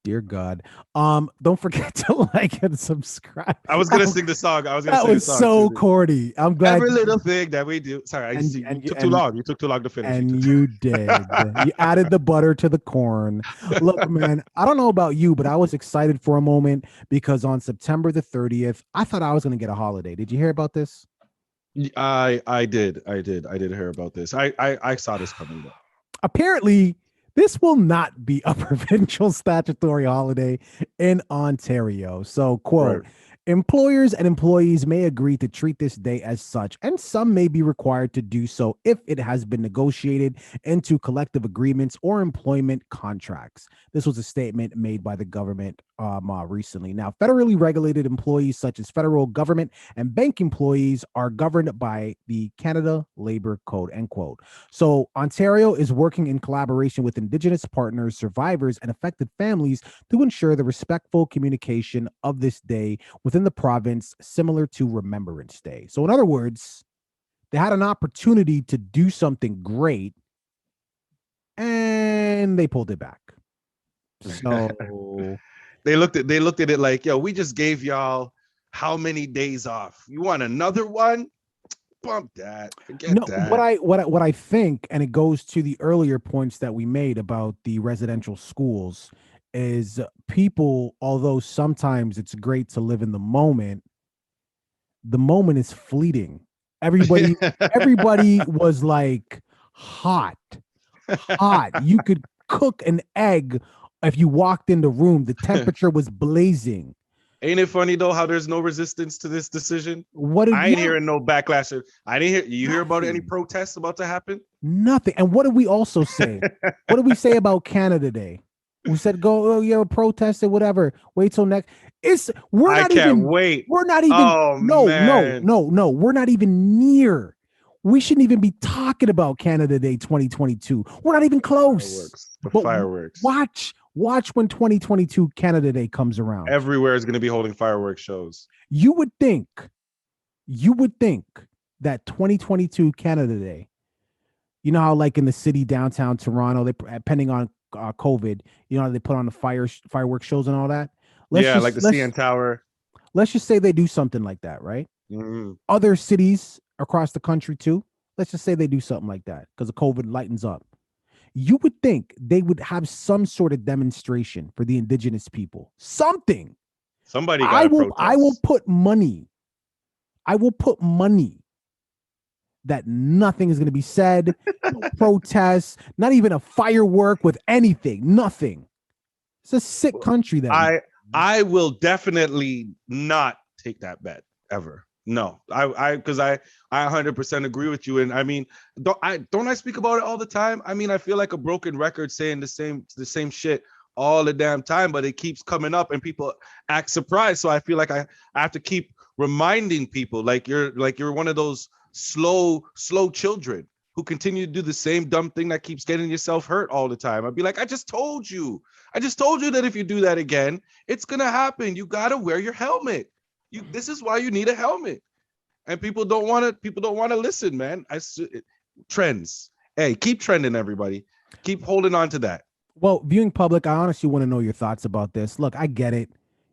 Dear God. Don't forget to like and subscribe. I was gonna sing the song. That was so corny. I'm glad. Every little thing that we do. Sorry, you took too long. You took too long to finish. And you did. You added the butter to the corn. Look, man, I don't know about you, but I was excited for a moment because on September the 30th, I thought I was gonna get a holiday. Did you hear about this? I did hear about this. I saw this coming up. Apparently, this will not be a provincial statutory holiday in Ontario. So, quote, employers and employees may agree to treat this day as such, and some may be required to do so if it has been negotiated into collective agreements or employment contracts. This was a statement made by the government recently. Now, federally regulated employees such as federal government and bank employees are governed by the Canada Labor Code, end quote. So Ontario is working in collaboration with Indigenous partners, survivors, and affected families to ensure the respectful communication of this day within the province, similar to Remembrance Day. So in other words, they had an opportunity to do something great and they pulled it back. So They looked at it like, yo, we just gave y'all how many days off? You want another one? Bump that. Forget that. What I think, and it goes to the earlier points that we made about the residential schools, is people, although sometimes it's great to live in the moment is fleeting. Everybody was like hot. You could cook an egg. If you walked in the room, the temperature was blazing. Ain't it funny though how there's no resistance to this decision? I ain't hearing no backlash. I didn't hear you hear about any protests about to happen? Nothing. And what did we also say? What did we say about Canada Day? We said go protest or whatever. Wait till next. We're not even no. We're not even near. We shouldn't even be talking about Canada Day 2022. We're not even close. Fireworks. Watch when 2022 Canada Day comes around. Everywhere is going to be holding fireworks shows. You would think that 2022 Canada Day, you know how like in the city downtown Toronto, they depending on COVID, you know how they put on the fireworks shows and all that. Like the CN Tower. Let's just say they do something like that, right? Mm-hmm. Other cities across the country too. Let's just say they do something like that because the COVID lightens up. you would think they would have some sort of demonstration for the indigenous people. Something. Somebody got to protest. I will put money. I will put money that nothing is going to be said, no protests, not even a firework with anything, nothing. It's a sick country that I will definitely not take that bet ever. No, because I 100% agree with you. And I mean, don't I speak about it all the time? I mean, I feel like a broken record saying the same shit all the damn time, but it keeps coming up and people act surprised. So I feel like I have to keep reminding people, like you're one of those slow children who continue to do the same dumb thing that keeps getting yourself hurt all the time. I'd be like, I just told you that if you do that again, it's gonna happen. You gotta wear your helmet. This is why you need a helmet. And people don't want to listen, man. Trends. Hey, keep trending, everybody. Keep holding on to that. Well, viewing public, I honestly want to know your thoughts about this. Look, I get it.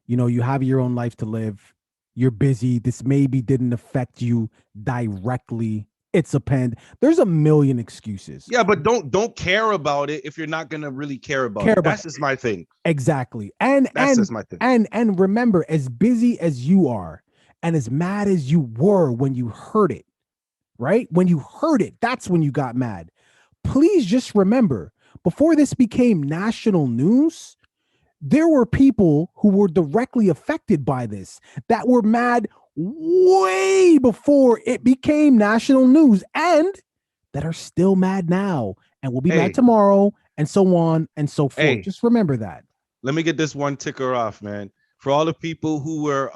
You know, you have your own life to live. You're busy. This maybe didn't affect you directly. It's a pen. There's a million excuses. Yeah, but don't care about it if you're not gonna really care about it. That's just my thing. Exactly. And that's just my thing. And remember, as busy as you are, and as mad as you were when you heard it, right? When you heard it, that's when you got mad. Please just remember, before this became national news, there were people who were directly affected by this that were mad way before it became national news and that are still mad now and will be mad tomorrow and so on and so forth. Just remember that. Let me get this one ticker off, man. For all the people who were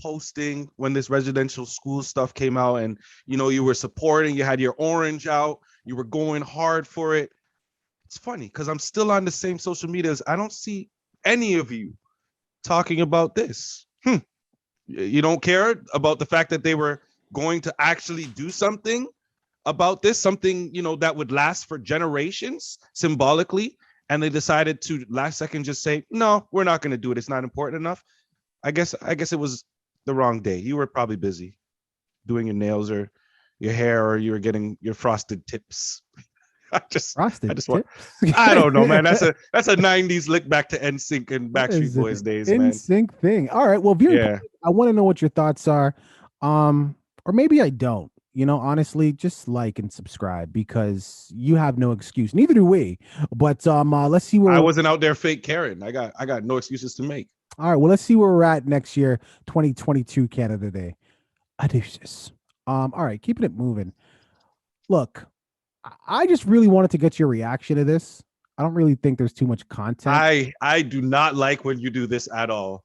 posting when this residential school stuff came out and, you know, you were supporting, you had your orange out, you were going hard for it. It's funny because I'm still on the same social medias. I don't see any of you talking about this. You don't care about the fact that they were going to actually do something about this, something, you know, that would last for generations symbolically. And they decided to last second just say, no, we're not going to do it. It's not important enough. I guess it was the wrong day. You were probably busy doing your nails or your hair, or you were getting your frosted tips. I don't know, man. That's a 90s lick back to NSYNC and Backstreet Boys days, man. NSYNC thing. All right. Well, I want to know what your thoughts are. Or maybe I don't. You know, honestly, just like and subscribe because you have no excuse. Neither do we. But let's see where I wasn't out there fake Karen. I got no excuses to make. All right. Well, let's see where we're at next year, 2022 Canada Day. Adeuses. All right, keeping it moving. Look, I just really wanted to get your reaction to this. I don't really think there's too much content. I do not like when you do this at all.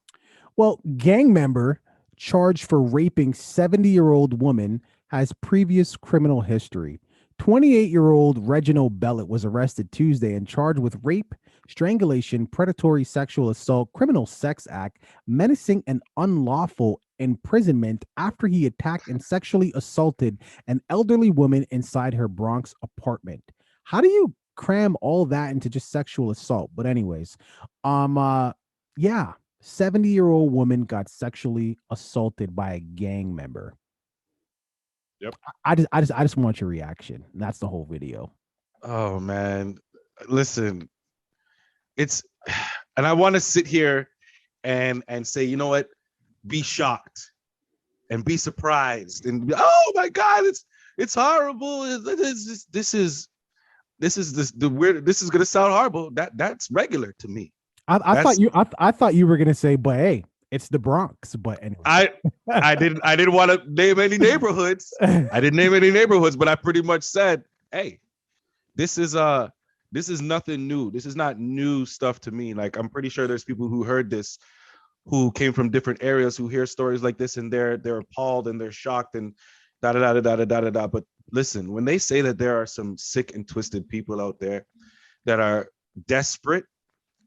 Well, gang member charged for raping 70-year-old woman has previous criminal history. 28-year-old Reginald Bellet was arrested Tuesday and charged with rape, strangulation, predatory sexual assault, criminal sex act, menacing and unlawful imprisonment after he attacked and sexually assaulted an elderly woman inside her Bronx apartment. How do you cram all that into just sexual assault? But anyways, 70-year-old woman got sexually assaulted by a gang member. Yep. I just want your reaction. That's the whole video. Oh man, listen, and I want to sit here and say, you know what? Be shocked and be surprised and be, oh my God, it's horrible. This is gonna sound horrible. That's regular to me. I thought you were gonna say, but hey, it's the Bronx. But anyway, I didn't want to name any neighborhoods. I didn't name any neighborhoods, but I pretty much said, hey, this is nothing new. This is not new stuff to me. Like, I'm pretty sure there's people who heard this, who came from different areas, who hear stories like this, and they're appalled and they're shocked and da da da da da da da. But listen, when they say that there are some sick and twisted people out there that are desperate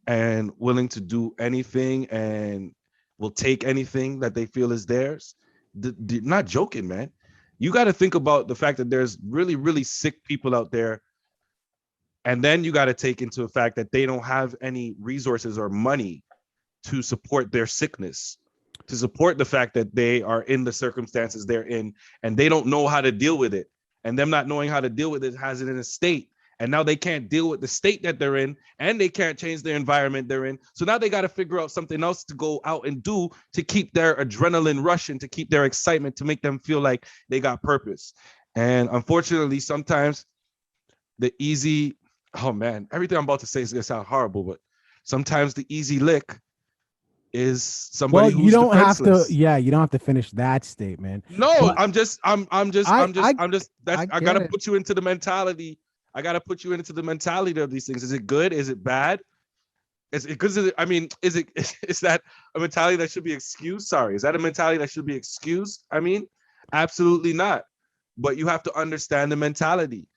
and willing to do anything and will take anything that they feel is theirs, not joking, man. You got to think about the fact that there's really, really sick people out there. And then you got to take into the fact that they don't have any resources or money to support their sickness, to support the fact that they are in the circumstances they're in, and they don't know how to deal with it. And them not knowing how to deal with it has it in a state. And now they can't deal with the state that they're in, and they can't change the environment they're in. So now they got to figure out something else to go out and do to keep their adrenaline rushing, to keep their excitement, to make them feel like they got purpose. And unfortunately, sometimes the easy, oh man, everything I'm about to say is going to sound horrible, but sometimes the easy lick is somebody who's you don't defenseless. have to. Yeah, you don't have to finish that statement. No, But I'm just I gotta it. put you into the mentality. I gotta put you into the mentality of these things. Is it good? Is it bad? Is it good? I mean, is that a mentality that should be excused? Sorry, is that a mentality that should be excused? I mean, absolutely not. But you have to understand the mentality,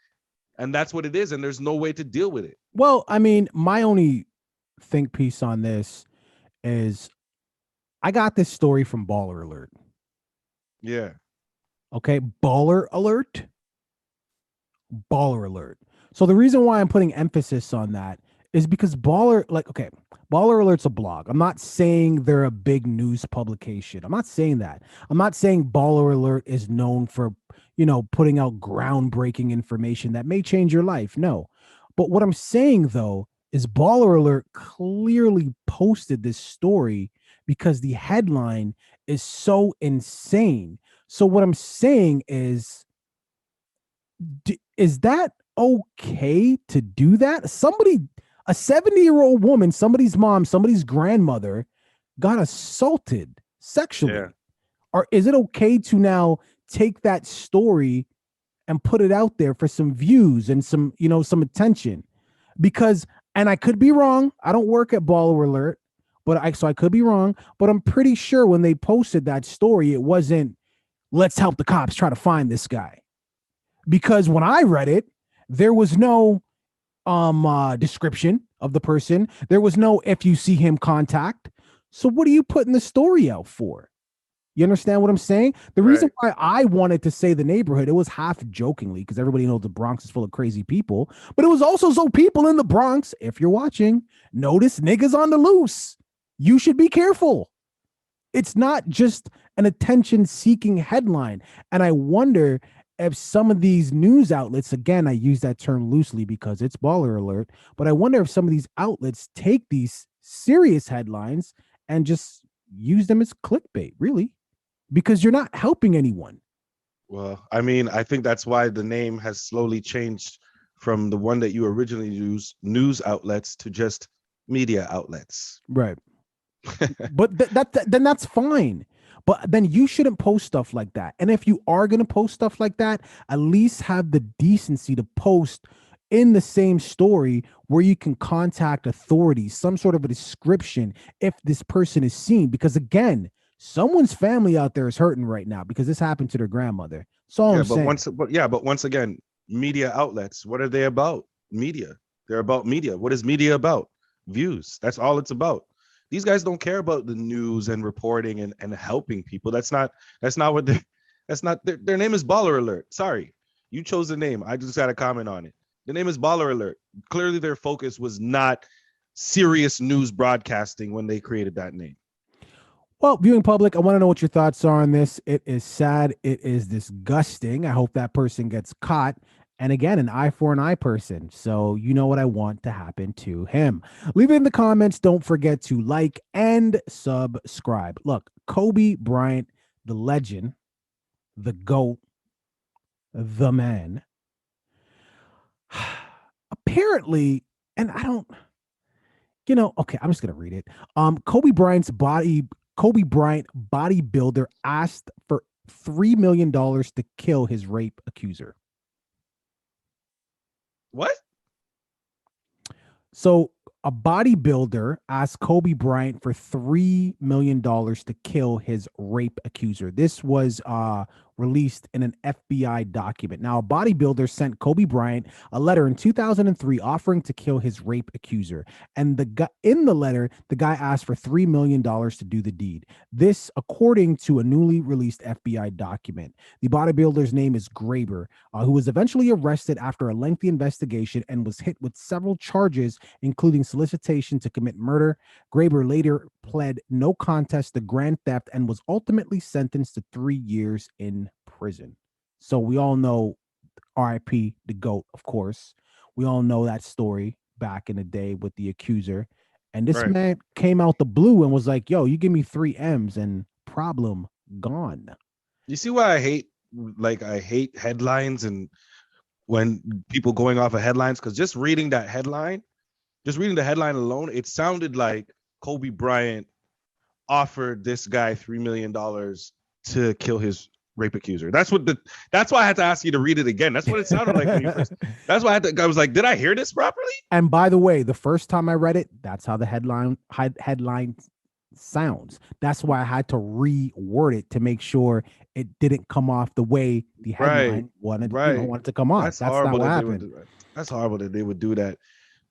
and that's what it is. And there's no way to deal with it. Well, I mean, my only think piece on this is I got this story from Baller Alert. Yeah. Okay, Baller Alert. Baller Alert. So the reason why I'm putting emphasis on that is because Baller Alert's a blog. I'm not saying they're a big news publication. I'm not saying that. I'm not saying Baller Alert is known for, putting out groundbreaking information that may change your life. No. But what I'm saying though is Baller Alert clearly posted this story because the headline is so insane. So what I'm saying is that okay to do that? A 70-year-old woman, somebody's mom, somebody's grandmother got assaulted sexually. Yeah. Or is it okay to now take that story and put it out there for some views and some attention? Because, and I could be wrong, I don't work at Baller Alert, so I could be wrong, but I'm pretty sure when they posted that story, it wasn't, let's help the cops try to find this guy. Because when I read it, there was no description of the person. There was no if you see him contact. So what are you putting the story out for? You understand what I'm saying? The reason why I wanted to say the neighborhood, it was half jokingly because everybody knows the Bronx is full of crazy people, but it was also so people in the Bronx, if you're watching, notice niggas on the loose. You should be careful. It's not just an attention-seeking headline. And I wonder if some of these news outlets, again, I use that term loosely because it's Baller Alert, but I wonder if some of these outlets take these serious headlines and just use them as clickbait, really, because you're not helping anyone. Well, I mean, I think that's why the name has slowly changed from the one that you originally used, news outlets, to just media outlets. Right. But then that's fine. But then you shouldn't post stuff like that. And if you are going to post stuff like that, at least have the decency to post in the same story where you can contact authorities, some sort of a description if this person is seen. Because again, someone's family out there is hurting right now because this happened to their grandmother. So I'm saying. But once again, media outlets, what are they about? Media. They're about media. What is media about? Views. That's all it's about. These guys don't care about the news and reporting and helping people. That's not what their name is Baller Alert. Sorry, you chose the name. I just got a comment on it. The name is Baller Alert. Clearly their focus was not serious news broadcasting when they created that name. Well, viewing public, I want to know what your thoughts are on this. It is sad. It is disgusting. I hope that person gets caught. And again, an eye for an eye person. So you know what I want to happen to him. Leave it in the comments. Don't forget to like and subscribe. Look, Kobe Bryant, the legend, the GOAT, the man. Apparently, and I don't, okay, I'm just going to read it. Kobe Bryant bodybuilder asked for $3 million to kill his rape accuser. What? So a bodybuilder asked Kobe Bryant for $3 million to kill his rape accuser. This was released in an FBI document. Now, a bodybuilder sent Kobe Bryant a letter in 2003 offering to kill his rape accuser. And in the letter, the guy asked for $3 million to do the deed. This, according to a newly released FBI document. The bodybuilder's name is Graber, who was eventually arrested after a lengthy investigation and was hit with several charges, including solicitation to commit murder. Graber later pled no contest to grand theft and was ultimately sentenced to 3 years in prison. So we all know RIP, the GOAT, of course. We all know that story back in the day with the accuser. And this Right. man came out the blue and was like, yo, you give me 3 M's and problem gone. You see why I hate headlines and when people going off of headlines, because just reading the headline alone, it sounded like Kobe Bryant offered this guy $3 million to kill his rape accuser. That's why I had to ask you to read it again. That's what it sounded like when you first. That's why I was like, did I hear this properly? And by the way, the first time I read it, that's how the headline sounds. That's why I had to reword it to make sure it didn't come off the way the headline wanted to come off. That's not what happened. That's horrible that they would do that.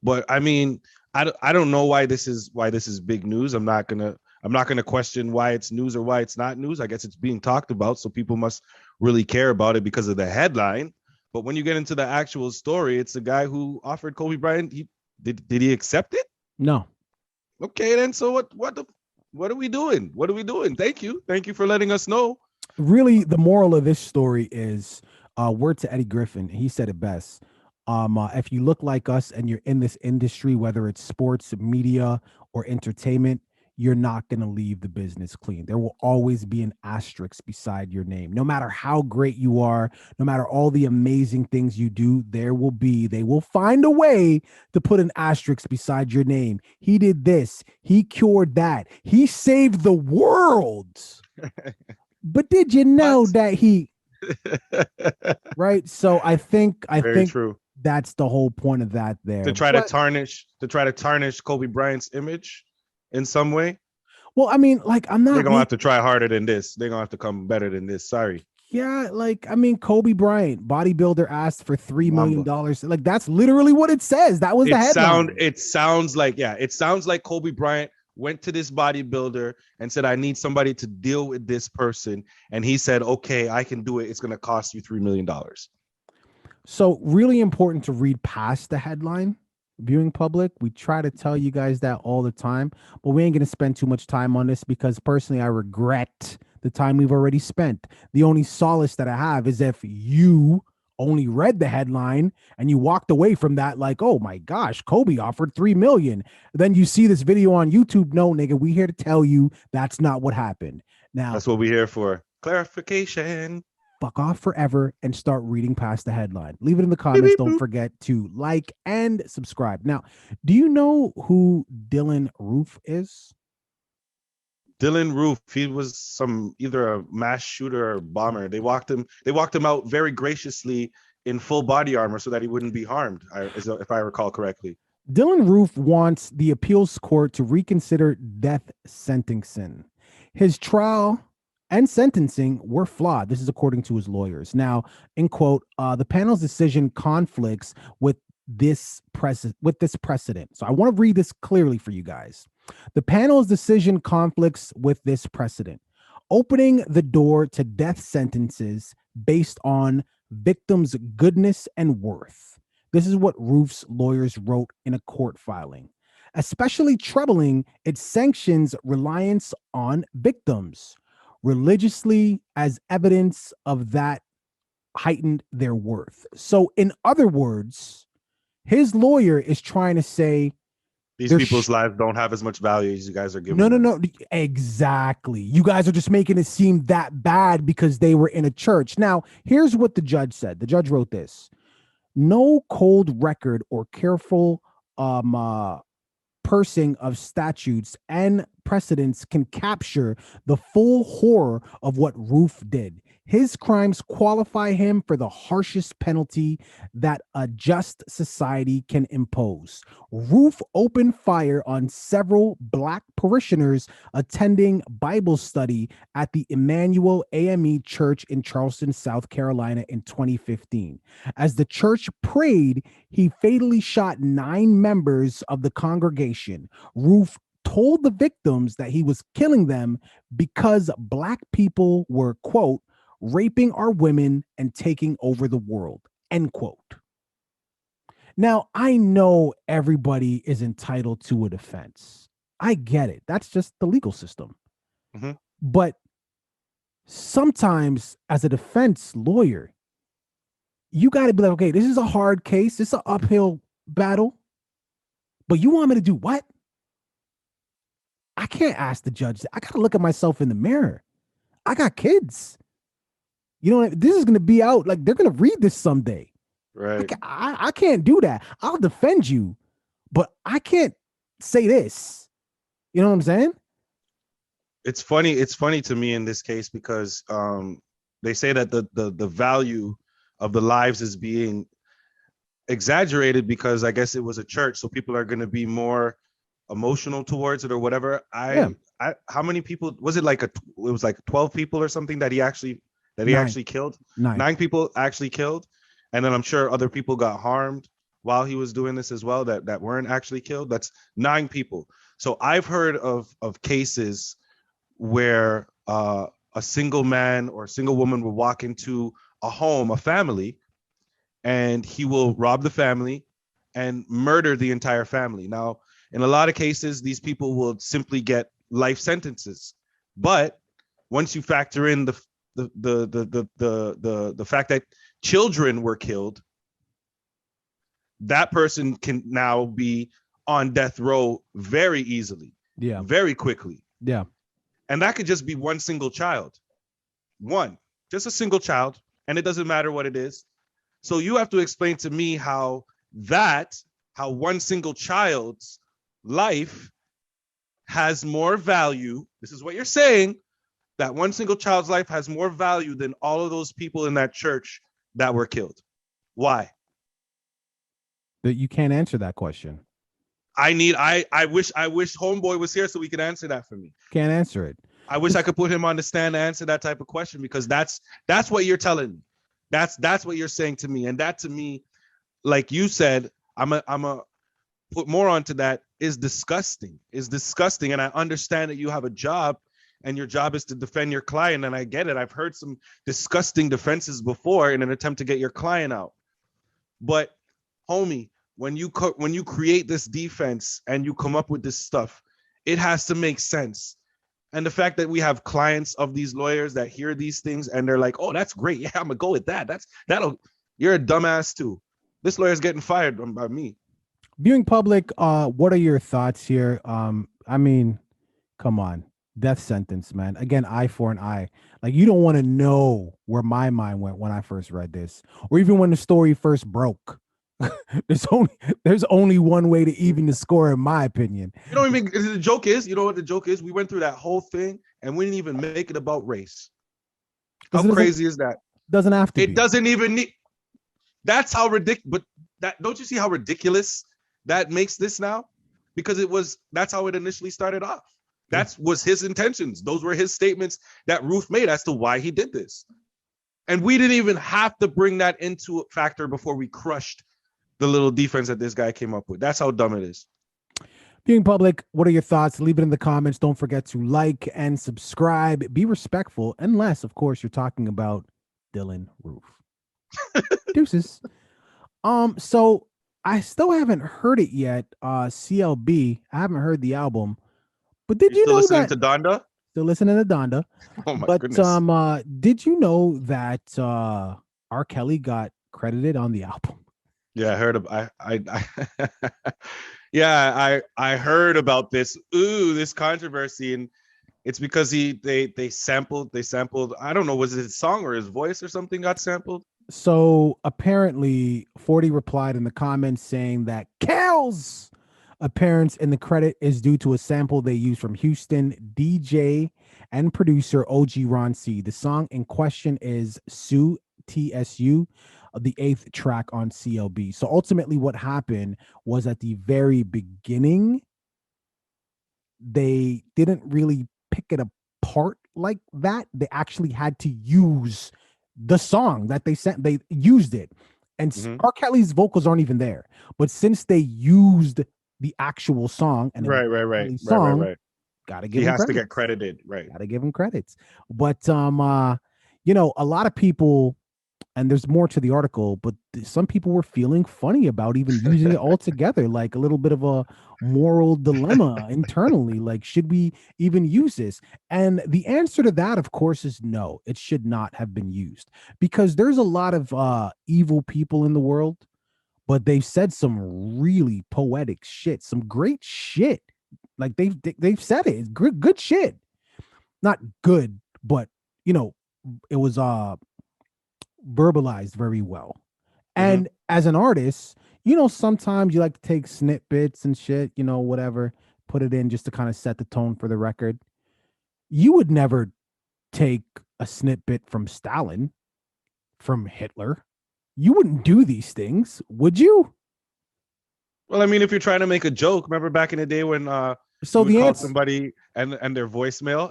But I mean, I don't know why this is big news. I'm not gonna question why it's news or why it's not news. I guess it's being talked about, so people must really care about it because of the headline. But when you get into the actual story, it's the guy who offered Kobe Bryant. Did he accept it? No. Okay, then. So what are we doing? What are we doing? Thank you for letting us know. Really, the moral of this story is word to Eddie Griffin. He said it best. If you look like us and you're in this industry, whether it's sports, media, or entertainment, you're not going to leave the business clean. There will always be an asterisk beside your name. No matter how great you are, no matter all the amazing things you do, they will find a way to put an asterisk beside your name. He did this. He cured that. He saved the world. But did you know that he, right? So I think true. That's the whole point of that there. To try to tarnish Kobe Bryant's image in some way. Well, I mean, like, I'm not. They're gonna have to try harder than this. They're gonna have to come better than this. Sorry. Yeah, like, I mean, Kobe Bryant, bodybuilder, asked for $3 million. Like, that's literally what it says. That was the headline. It sounds like Kobe Bryant went to this bodybuilder and said, I need somebody to deal with this person. And he said, okay, I can do it. It's gonna cost you $3 million. So really important to read past the headline. Viewing public, we try to tell you guys that all the time, but we ain't going to spend too much time on this because personally I regret the time we've already spent. The only solace that I have is if you only read the headline and you walked away from that like, oh my gosh, Kobe offered $3 million. Then you see this video on YouTube. No, nigga, we here to tell you that's not what happened. Now that's what we're here for. Clarification. Fuck off forever and start reading past the headline. Leave it in the comments. Don't forget to like and subscribe. Now, do you know who Dylan Roof is? Dylan Roof. He was either a mass shooter or bomber. They walked him out very graciously in full body armor so that he wouldn't be harmed, if I recall correctly. Dylan Roof wants the appeals court to reconsider death sentencing. His trial and sentencing were flawed. This is according to his lawyers. Now, in quote, the panel's decision conflicts with this precedent. So I want to read this clearly for you guys. The panel's decision conflicts with this precedent, opening the door to death sentences based on victims' goodness and worth. This is what Roof's lawyers wrote in a court filing. Especially troubling, it sanctions reliance on victims religiously as evidence of that heightened their worth. So in other words, his lawyer is trying to say these people's lives don't have as much value as you guys are giving. No. Exactly. You guys are just making it seem that bad because they were in a church. Now, here's what the judge said. The judge wrote this. No cold record or careful parsing of statutes and precedents can capture the full horror of what Roof did. His crimes qualify him for the harshest penalty that a just society can impose. Roof opened fire on several Black parishioners attending Bible study at the Emmanuel AME Church in Charleston, South Carolina in 2015. As the church prayed, he fatally shot 9 members of the congregation. Roof told the victims that he was killing them because Black people were, quote, raping our women and taking over the world, end quote. Now, I know everybody is entitled to a defense. I get it. That's just the legal system. Mm-hmm. But sometimes as a defense lawyer, you got to be like, okay, this is a hard case. This is an uphill battle. But you want me to do what? I can't ask the judge. I got to look at myself in the mirror. I got kids. You know, this is going to be out. Like, they're going to read this someday. Right. I can't do that. I'll defend you, but I can't say this. You know what I'm saying? It's funny. It's funny to me in this case because they say that the value of the lives is being exaggerated because I guess it was a church, so people are going to be more emotional towards it or whatever. How many people was it? It was like 12 people or something that he actually killed. Nine people actually killed, and then I'm sure other people got harmed while he was doing this as well that weren't actually killed. That's 9 people. So I've heard of cases where a single man or a single woman will walk into a home, a family, and he will rob the family and murder the entire family. Now, in a lot of cases, these people will simply get life sentences. But once you factor in the fact that children were killed, that person can now be on death row very easily, very quickly. Yeah. And that could just be one single child. Just a single child, and it doesn't matter what it is. So you have to explain to me how one single child's life has more value. This is what you're saying, that one single child's life has more value than all of those people in that church that were killed. Why? But you can't answer that question. I wish Homeboy was here so we could answer that for me. Can't answer it. I wish I could put him on the stand to answer that type of question, because that's what you're telling me. That's what you're saying to me. And that, to me, like you said, I'm a put more onto that, is disgusting. And I understand that you have a job and your job is to defend your client. And I get it. I've heard some disgusting defenses before in an attempt to get your client out. But homie, when you create this defense and you come up with this stuff, it has to make sense. And the fact that we have clients of these lawyers that hear these things and they're like, oh, that's great. Yeah, I'm gonna go with that. You're a dumbass too. This lawyer's getting fired by me. Viewing public, what are your thoughts here? I mean, come on. Death sentence, man. Again, eye for an eye. Like, you don't want to know where my mind went when I first read this, or even when the story first broke. There's only one way to even the score, in my opinion. You know what I mean? The joke is, you know what the joke is? We went through that whole thing and we didn't even make it about race. How crazy is that? Doesn't have to. It doesn't even need. That's how ridiculous. But that, don't you see how ridiculous that makes this now? Because that's how it initially started off. That was his intentions. Those were his statements that Ruth made as to why he did this. And we didn't even have to bring that into a factor before we crushed the little defense that this guy came up with. That's how dumb it is. Viewing public, what are your thoughts? Leave it in the comments. Don't forget to like and subscribe. Be respectful, unless, of course, you're talking about Dylan Roof. Deuces. So I still haven't heard it yet. CLB. I haven't heard the album. But did you know that? Still listening to Donda? Still listening to Donda. Oh my goodness. But did you know that R. Kelly got credited on the album? Yeah, I heard I heard about this. This controversy, and it's because they sampled. I don't know, was it his song or his voice or something got sampled? So apparently, 40 replied in the comments saying that Kel's appearance in the credit is due to a sample they used from Houston DJ and producer OG Ron C. The song in question is Sue TSU, the 8th track on CLB. So ultimately what happened was, at the very beginning, they didn't really pick it apart like that. They actually had to use the song that they sent. They used it. And R. Kelly's vocals aren't even there. But since they used the actual song, and right. Gotta give he him has credits. to get credited, right? Gotta give him credits. But a lot of people and there's more to the article, but some people were feeling funny about even using it altogether, like a little bit of a moral dilemma internally. Like, should we even use this? And the answer to that, of course, is no, it should not have been used, because there's a lot of evil people in the world, but they've said some really poetic shit, some great shit. Like they've said it. It's good shit. Not good, but it was verbalized very well. And as an artist, sometimes you like to take snippets and shit, whatever, put it in just to kind of set the tone for the record. You would never take a snippet from Stalin, from Hitler. You wouldn't do these things, would you? Well, I mean, if you're trying to make a joke, remember back in the day when so you the would call answer, somebody and their voicemail,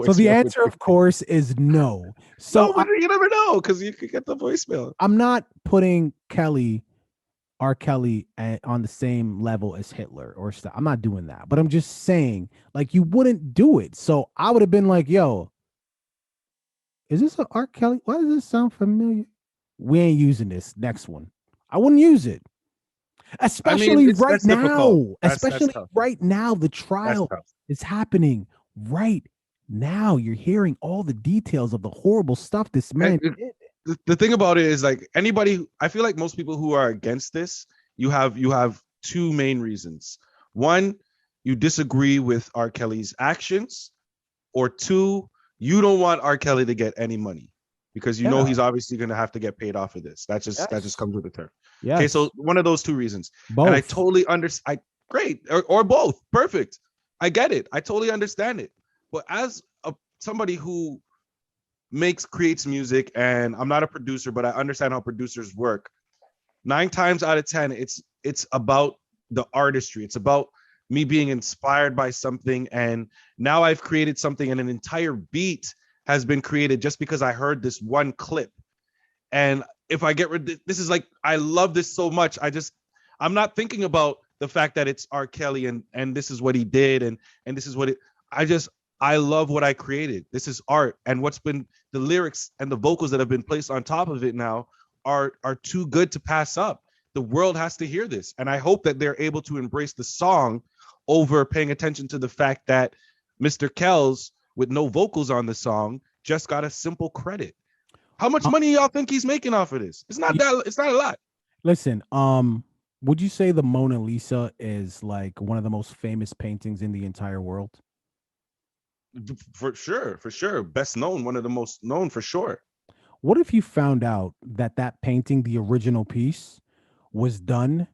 so the answer, of course, is no. So no, you never know, because you could get the voicemail. I'm not putting R. Kelly on the same level as Hitler or stuff. I'm not doing that, but I'm just saying, like, you wouldn't do it. So I would have been like, yo, is this a R. Kelly? Why does this sound familiar? We ain't using this. Next one. I wouldn't use it. Especially right now. Especially right now. The trial is happening right now. You're hearing all the details of the horrible stuff this man did. The thing about it is, like, anybody, I feel like most people who are against this, you have two main reasons. One, you disagree with R. Kelly's actions, or two, you don't want R. Kelly to get any money, because you know he's obviously going to have to get paid off of this. That just comes with the term. Yes. Okay, so one of those two reasons. Both. And I totally understand. Great, or both. Perfect. I get it. I totally understand it. But as somebody who creates music, and I'm not a producer, but I understand how producers work. 9 times out of 10, it's about the artistry. It's about me being inspired by something, and now I've created something, and an entire beat has been created just because I heard this one clip. And if I get rid of this, is like, I love this so much. I'm not thinking about the fact that it's R. Kelly and this is what he did, and this is what I love what I created. This is art, and what's been the lyrics and the vocals that have been placed on top of it now are too good to pass up. The world has to hear this, and I hope that they're able to embrace the song over paying attention to the fact that Mr. Kells, with no vocals on the song, just got a simple credit. How much money y'all think he's making off of this? It's not a lot. Listen, would you say the Mona Lisa is like one of the most famous paintings in the entire world? For sure. Best known, one of the most known, for sure. What if you found out that painting, the original piece, was done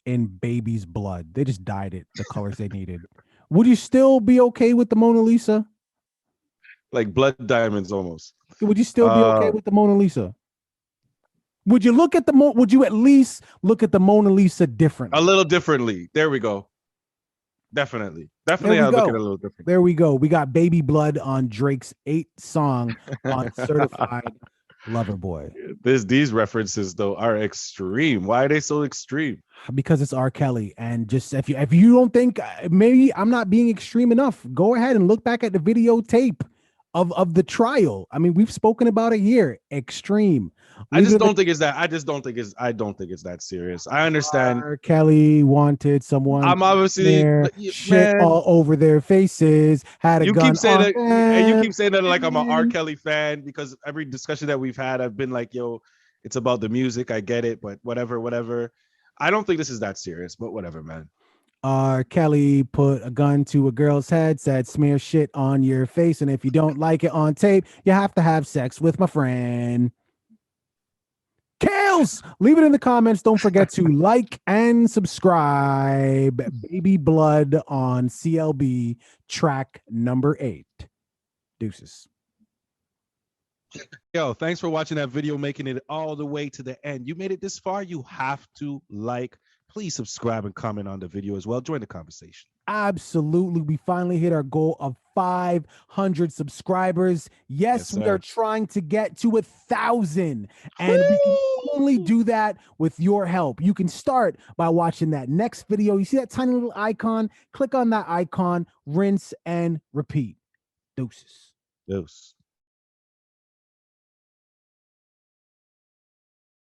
in baby's blood? They just dyed it the colors they needed. Would you still be okay with the Mona Lisa? Like blood diamonds almost. Would you still be okay with the Mona Lisa? Would you would you at least look at the Mona Lisa differently? A little differently. There we go. Definitely. I'll look at it a little different. There we go. We got baby blood on Drake's 8th song on Certified Lover Boy. These references though are extreme. Why are they so extreme? Because it's R. Kelly. And just if you don't think maybe I'm not being extreme enough, go ahead and look back at the videotape of the trial. I mean, we've spoken about it here. Extreme. I don't think it's that serious. I understand. R. Kelly wanted someone. I'm obviously shit all over their faces. Had a gun. Keep saying that, and you keep saying that like I'm an R. Kelly fan, because every discussion that we've had, I've been like, yo, it's about the music. I get it, but whatever. I don't think this is that serious, but whatever, man. R. Kelly put a gun to a girl's head, said smear shit on your face, and if you don't like it on tape, you have to have sex with my friend. Kales, leave it in the comments. Don't forget to like and subscribe. Baby Blood on CLB track number 8. Deuces. Yo, thanks for watching that video, making it all the way to the end. You made it this far, you have to like. Please subscribe and comment on the video as well. Join the conversation. Absolutely. We finally hit our goal of 500 subscribers. Yes, we are trying to get to 1,000. And we can only do that with your help. You can start by watching that next video. You see that tiny little icon? Click on that icon, rinse and repeat. Deuces. Deuce.